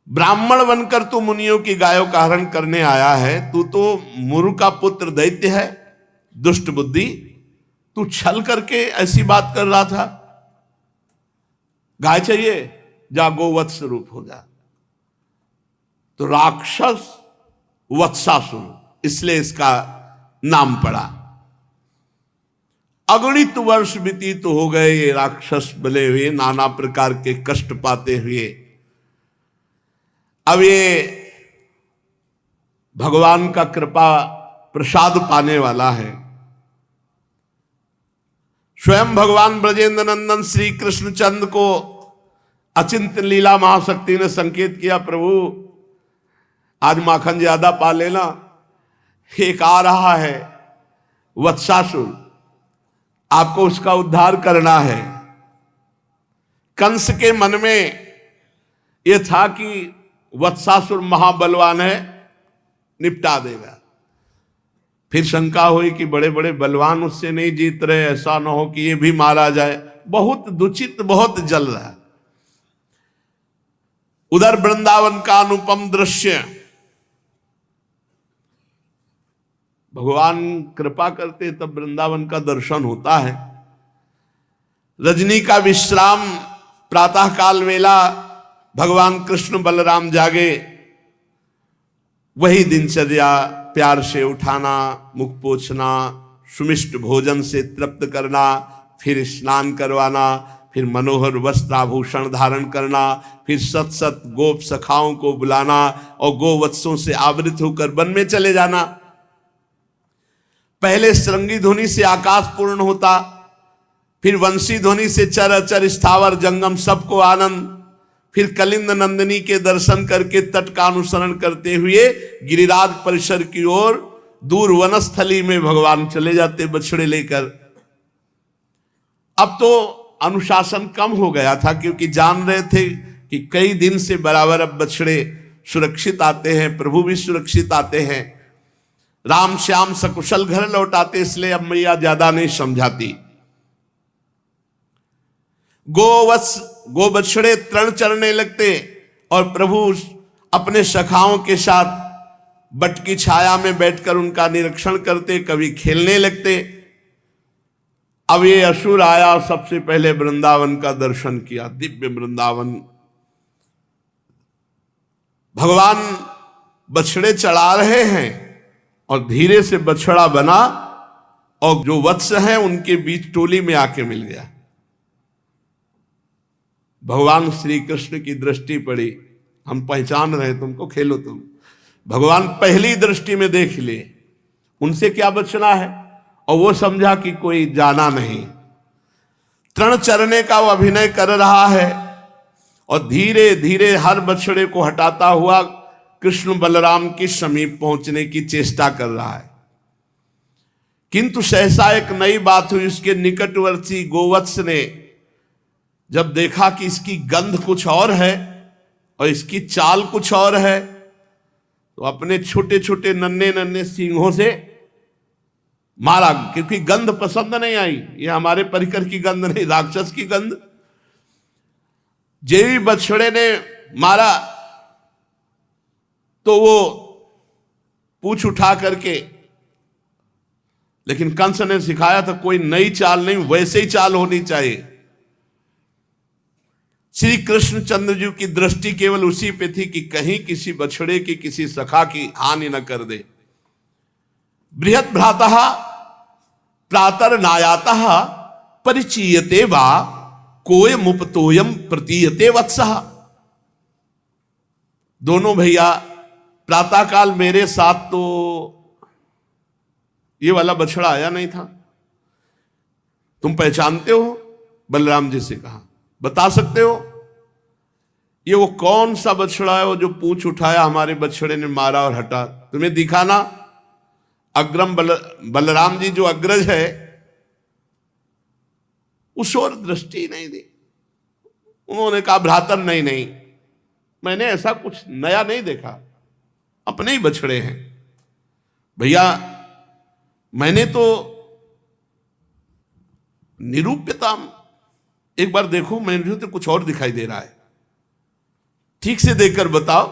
ब्राह्मण बनकर तू मुनियों की गायों का हरण करने आया है, तू तो मुरु का पुत्र दैत्य है, दुष्ट बुद्धि, तू छल करके ऐसी बात कर रहा था। गाय चाहिए, जा गोवत्स रूप हो जा। तो राक्षस वत्सासुर, इसलिए इसका नाम पड़ा। अगणित वर्ष व्यतीत हो गए ये राक्षस बने हुए, नाना प्रकार के कष्ट पाते हुए। अब ये भगवान का कृपा प्रसाद पाने वाला है। स्वयं भगवान ब्रजेंद्र नंदन श्री कृष्णचंद्र को अचिंत लीला महाशक्ति ने संकेत किया, प्रभु आज माखन ज्यादा पा लेना, एक आ रहा है वत्सासुर, आपको उसका उद्धार करना है। कंस के मन में यह था कि वत्सासुर महाबलवान है, निपटा देगा। फिर शंका हुई कि बड़े बड़े बलवान उससे नहीं जीत रहे, ऐसा ना हो कि ये भी मारा जाए। बहुत दूषित, बहुत जल रहा है। उधर वृंदावन का अनुपम दृश्य, भगवान कृपा करते तब वृंदावन का दर्शन होता है। रजनी का विश्राम, प्रातः काल वेला भगवान कृष्ण बलराम जागे, वही दिनचर्या, प्यार से उठाना, मुख पोंछना, सुमिष्ट भोजन से तृप्त करना, फिर स्नान करवाना, फिर मनोहर वस्त्र आभूषण धारण करना, फिर सत सत गोप सखाओं को बुलाना और गोवत्सों से आवृत होकर वन में चले जाना। पहले श्रृंगी ध्वनि से आकाश पूर्ण होता, फिर वंशी ध्वनि से चर अचर स्थावर जंगम सबको आनंद, फिर कलिंद नंदिनी के दर्शन करके तट का अनुसरण करते हुए गिरिराज परिसर की ओर दूर वनस्थली में भगवान चले जाते बछड़े लेकर। अब तो अनुशासन कम हो गया था, क्योंकि जान रहे थे कि कई दिन से बराबर अब बछड़े सुरक्षित आते हैं, प्रभु भी सुरक्षित आते हैं, राम श्याम सकुशल घर लौटाते, इसलिए अब मैया ज्यादा नहीं समझाती। गो बछड़े तृण चरने लगते और प्रभु अपने सखाओं के साथ बट की छाया में बैठकर उनका निरीक्षण करते, कभी खेलने लगते। अब ये असुर आया, सबसे पहले वृंदावन का दर्शन किया, दिव्य वृंदावन। भगवान बछड़े चढ़ा रहे हैं और धीरे से बछड़ा बना और जो वत्स हैं उनके बीच टोली में आके मिल गया। भगवान श्री कृष्ण की दृष्टि पड़ी, हम पहचान रहे तुमको, खेलो तुम। भगवान पहली दृष्टि में देख ले उनसे क्या बचना है, और वो समझा कि कोई जाना नहीं। तृण चरने का वो अभिनय कर रहा है और धीरे धीरे हर बछड़े को हटाता हुआ कृष्ण बलराम के समीप पहुंचने की चेष्टा कर रहा है। किंतु सहसा एक नई बात हुई। उसके निकटवर्ती गोवत्स ने जब देखा कि इसकी गंध कुछ और है और इसकी चाल कुछ और है, तो अपने छोटे छोटे नन्हे नन्हे सींगों से मारा, क्योंकि गंध पसंद नहीं आई। ये हमारे परिकर की गंध नहीं, राक्षस की गंध। जेवी बछड़े ने मारा तो वो पूंछ उठा करके, लेकिन कंस ने सिखाया था कोई नई चाल नहीं, वैसे ही चाल होनी चाहिए। श्री कृष्णचंद्र जी की दृष्टि केवल उसी पे थी कि कहीं किसी बछड़े की, किसी सखा की हानि न कर दे। बृहत भ्रातः प्रातर नायातः परिचीयते वा कोय मुपतोयम प्रतीयते वत्सः। दोनों भैया प्रातःकाल मेरे साथ तो ये वाला बछड़ा आया नहीं था, तुम पहचानते हो? बलराम जी से कहा, बता सकते हो ये वो कौन सा बछड़ा है वो जो पूंछ उठाया हमारे बछड़े ने मारा और हटा? तुम्हें दिखा ना? अग्रम बलराम जी जो अग्रज है उस ओर दृष्टि नहीं दी। उन्होंने कहा भ्रातर नहीं नहीं, मैंने ऐसा कुछ नया नहीं देखा, अपने ही बछड़े हैं भैया। मैंने तो निरूप्यता, एक बार देखो, मुझे तो कुछ और दिखाई दे रहा है, ठीक से देखकर बताओ,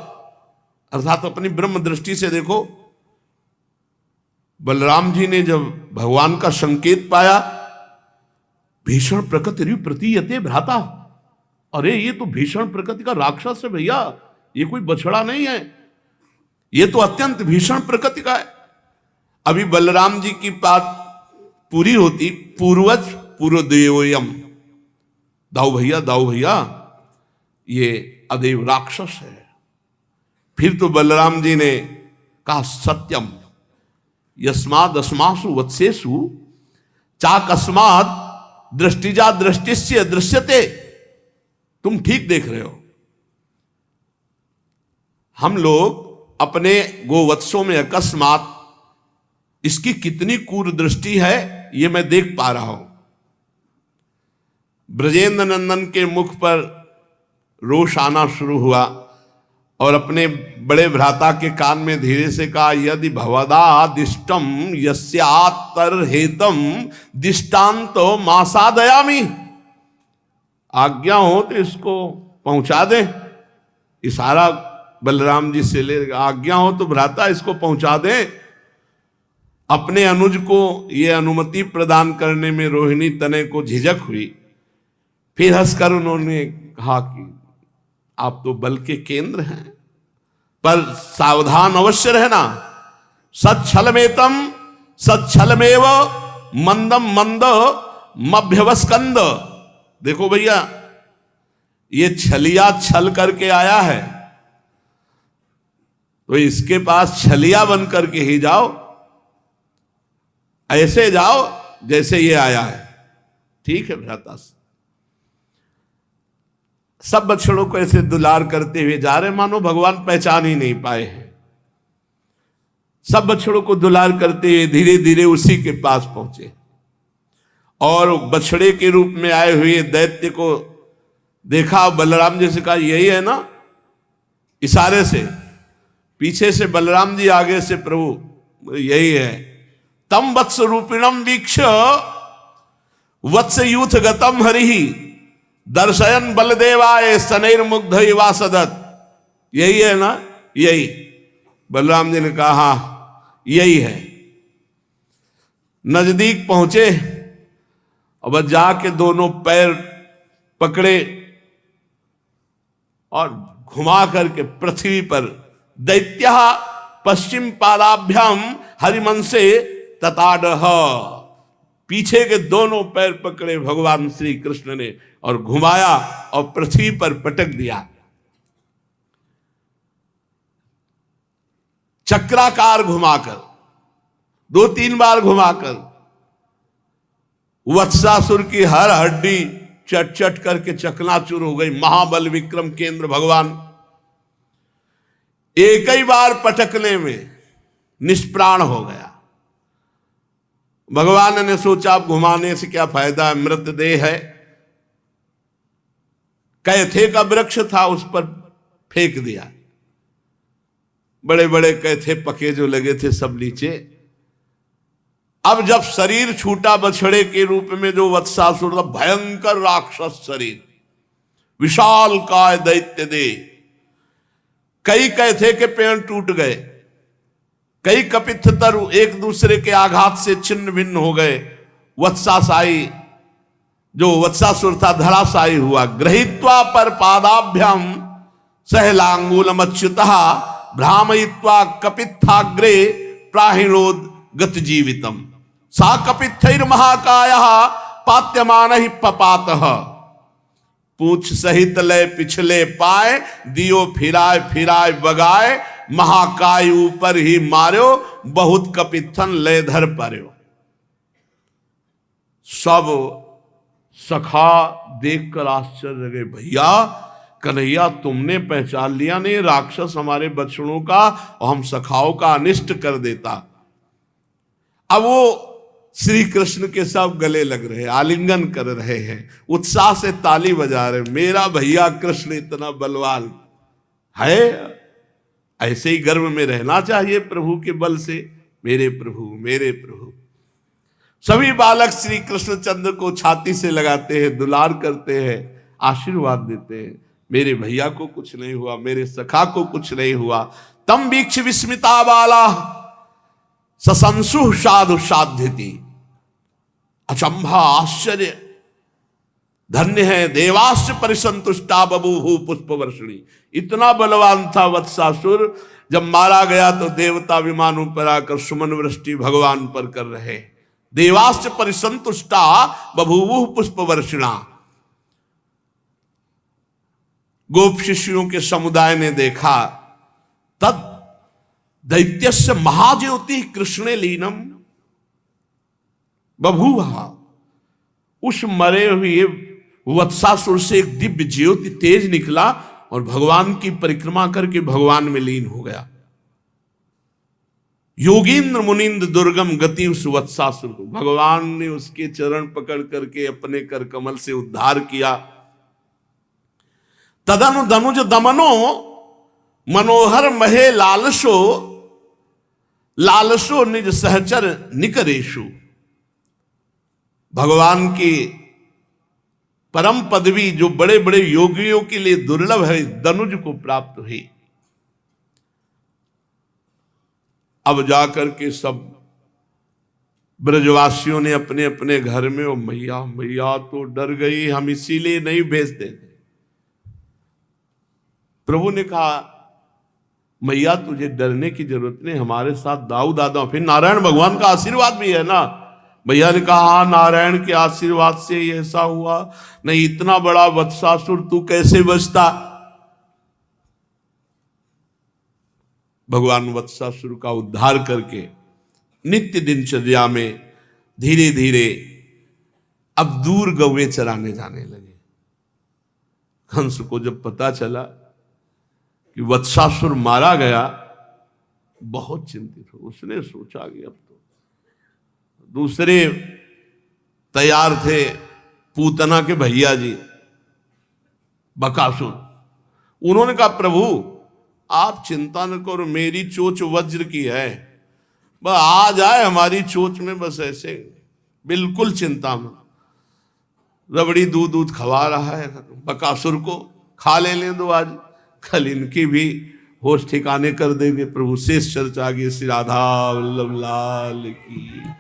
अर्थात अपनी ब्रह्म दृष्टि से देखो। बलराम जी ने जब भगवान का संकेत पाया, भीषण प्रकृति प्रतीयते भ्राता, अरे ये तो भीषण प्रकृति का राक्षस है भैया, ये कोई बछड़ा नहीं है, ये तो अत्यंत भीषण प्रकृति का है। अभी बलराम जी की बात पूरी होती, पूर्वज पूर्वदेवयम, दाऊ भैया ये अदेव राक्षस है। फिर तो बलराम जी ने कहा सत्यम यस्माद अस्मासु वत्सेसु चाकस्माद दृष्टिजा दृष्टिस्य दृश्यते। तुम ठीक देख रहे हो, हम लोग अपने गोवत्सों में अकस्मात इसकी कितनी क्रूर दृष्टि है ये मैं देख पा रहा हूं। ब्रजेंद्र नंदन के मुख पर रोष आना शुरू हुआ और अपने बड़े भ्राता के कान में धीरे से कहा, यदि भवदादिष्टम यस्यात्तरहेतम दिष्टान्तो मासादयामि, आज्ञा हो तो इसको पहुंचा दे। इशारा बलराम जी से ले, आज्ञा हो तो भ्राता इसको पहुंचा दे। अपने अनुज को यह अनुमति प्रदान करने में रोहिणी तनय को झिझक हुई। फिर हंसकर उन्होंने कहा कि आप तो बल के केंद्र हैं, पर सावधान अवश्य रहना। सच्छलमेतम सच्छलमेव मंदम मंद मभ्यवस्कंद, देखो भैया, ये छलिया छल करके आया है, तो इसके पास छलिया बन करके ही जाओ, ऐसे जाओ जैसे ये आया है। ठीक है भ्राता, सब बछड़ों को ऐसे दुलार करते हुए जा रहे, मानो भगवान पहचान ही नहीं पाए हैं। सब बछड़ों को दुलार करते हुए धीरे धीरे उसी के पास पहुंचे, और बछड़े के रूप में आए हुए दैत्य को देखा। बलराम जी से कहा, यही है ना? इशारे से, पीछे से बलराम जी, आगे से प्रभु, यही है। तम वत्स रूपिणम वीक्ष वत्स यूथ गतम हरिहि दर्शयन बलदेवाय सनैर्मुग्ध इवा सदत। यही है ना? यही। बलराम जी ने कहा, हाँ यही है। नजदीक पहुंचे और बस जाके दोनों पैर पकड़े और घुमा करके पृथ्वी पर, दैत्य पश्चिम पादाभ्याम हरिमंसे तताडह, पीछे के दोनों पैर पकड़े भगवान श्री कृष्ण ने और घुमाया और पृथ्वी पर पटक दिया। चक्राकार घुमाकर, 2-3 बार घुमाकर वत्सासुर की हर हड्डी चट चट करके चकनाचूर हो गई। महाबल विक्रम केंद्र भगवान एक ही बार पटकने में निष्प्राण हो गया। भगवान ने सोचा, अब घुमाने से क्या फायदा है, मृतदेह है। कैथे का वृक्ष था, उस पर फेंक दिया। बड़े बड़े कैथे पके जो लगे थे सब नीचे। अब जब शरीर छूटा बछड़े के रूप में, जो वत्सासुर था, भयंकर राक्षस शरीर, विशाल काय दैत्य दे, कई कैथे के पेड़ टूट गए, कई कपित्थ तरु एक दूसरे के आघात से छिन्न भिन्न हो गए। वत्सासाई, जो वत्सासुर था, धराशायी हुआ। गृहीत्वा पर पादाभ्याम सहलांगूलमच्युतः भ्रामयित्वा कपित्थाग्रे प्राहिणोद गत जीवितम सा कपित्थैर महाकायः पात्यमान ही पपातः। पूछ सहित लय पिछले पाए, दियो फिराय फिराय बगाए, महाकाय ऊपर ही मार्यो, बहुत कपित्थन लय धर पर्यो। सब सखा देखकर आश्चर्य गए, भैया कन्हैया तुमने पहचान लिया नहीं, राक्षस हमारे बछड़ों का और हम सखाओं का अनिष्ट कर देता। अब वो श्री कृष्ण के सब गले लग रहे, आलिंगन कर रहे हैं, उत्साह से ताली बजा रहे, मेरा भैया कृष्ण इतना बलवान है। ऐसे ही गर्व में रहना चाहिए प्रभु के बल से, मेरे प्रभु मेरे प्रभु। सभी बालक श्री कृष्णचंद्र को छाती से लगाते हैं, दुलार करते हैं, आशीर्वाद देते हैं, मेरे भैया को कुछ नहीं हुआ, मेरे सखा को कुछ नहीं हुआ। तम वीक्ष विस्मिता बाला ससंसु साधु साध्यति। अचंभा, आश्चर्य, धन्य है देवाश्च परिसंतुष्टा बभूहु पुष्पवर्षिणी। इतना बलवान था वत्सासुर, जब मारा गया तो देवता विमानों पर आकर सुमन वृष्टि भगवान पर कर रहे। देवाश्च परिसंतुष्टा बभूवुः पुष्पवर्षिणा। गोप शिष्यों के समुदाय ने देखा, तद दैत्यस्य महाज्योति कृष्णे लीनम बभूवा। उस मरे हुए वत्सासुर से एक दिव्य ज्योति तेज निकला और भगवान की परिक्रमा करके भगवान में लीन हो गया। योगींद्र मुनिंद्र दुर्गम गति उस वत्सासुर को भगवान ने उसके चरण पकड़ करके अपने कर कमल से उद्धार किया। तदनु धनुज दमनो मनोहर महे लालसो, लालसो निज सहचर निकरेशु। भगवान की परम पदवी जो बड़े बड़े योगियों के लिए दुर्लभ है, धनुज को प्राप्त हुई। अब जाकर के सब ब्रजवासियों ने अपने अपने घर में, ओ मैया मैया तो डर गई, हम इसीलिए नहीं भेजते थे। प्रभु ने कहा, मैया तुझे डरने की जरूरत नहीं, हमारे साथ दाऊ दादा, फिर नारायण भगवान का आशीर्वाद भी है ना, भैया ने कहा हाँ, नारायण के आशीर्वाद से ही ऐसा हुआ, नहीं इतना बड़ा वत्सासुर तू कैसे बचता। भगवान वत्सासुर का उद्धार करके नित्य दिनचर्या में धीरे धीरे अब दूर गौवें चराने जाने लगे। कंस को जब पता चला कि वत्सासुर मारा गया, बहुत चिंतित हो। उसने सोचा कि अब तो दूसरे तैयार थे, पूतना के भैया जी बकासुर। उन्होंने कहा प्रभु आप चिंता न करो, मेरी चोंच वज्र की है, बस आ जाए हमारी चोंच में, बस ऐसे बिल्कुल चिंता में। रबड़ी दूध दूध खवा रहा है बकासुर को, खा लेने दो आज, कल इनकी भी होश ठिकाने कर देंगे। प्रभु शेष चर्चा आगे श्री राधा वल्लभ लाल की।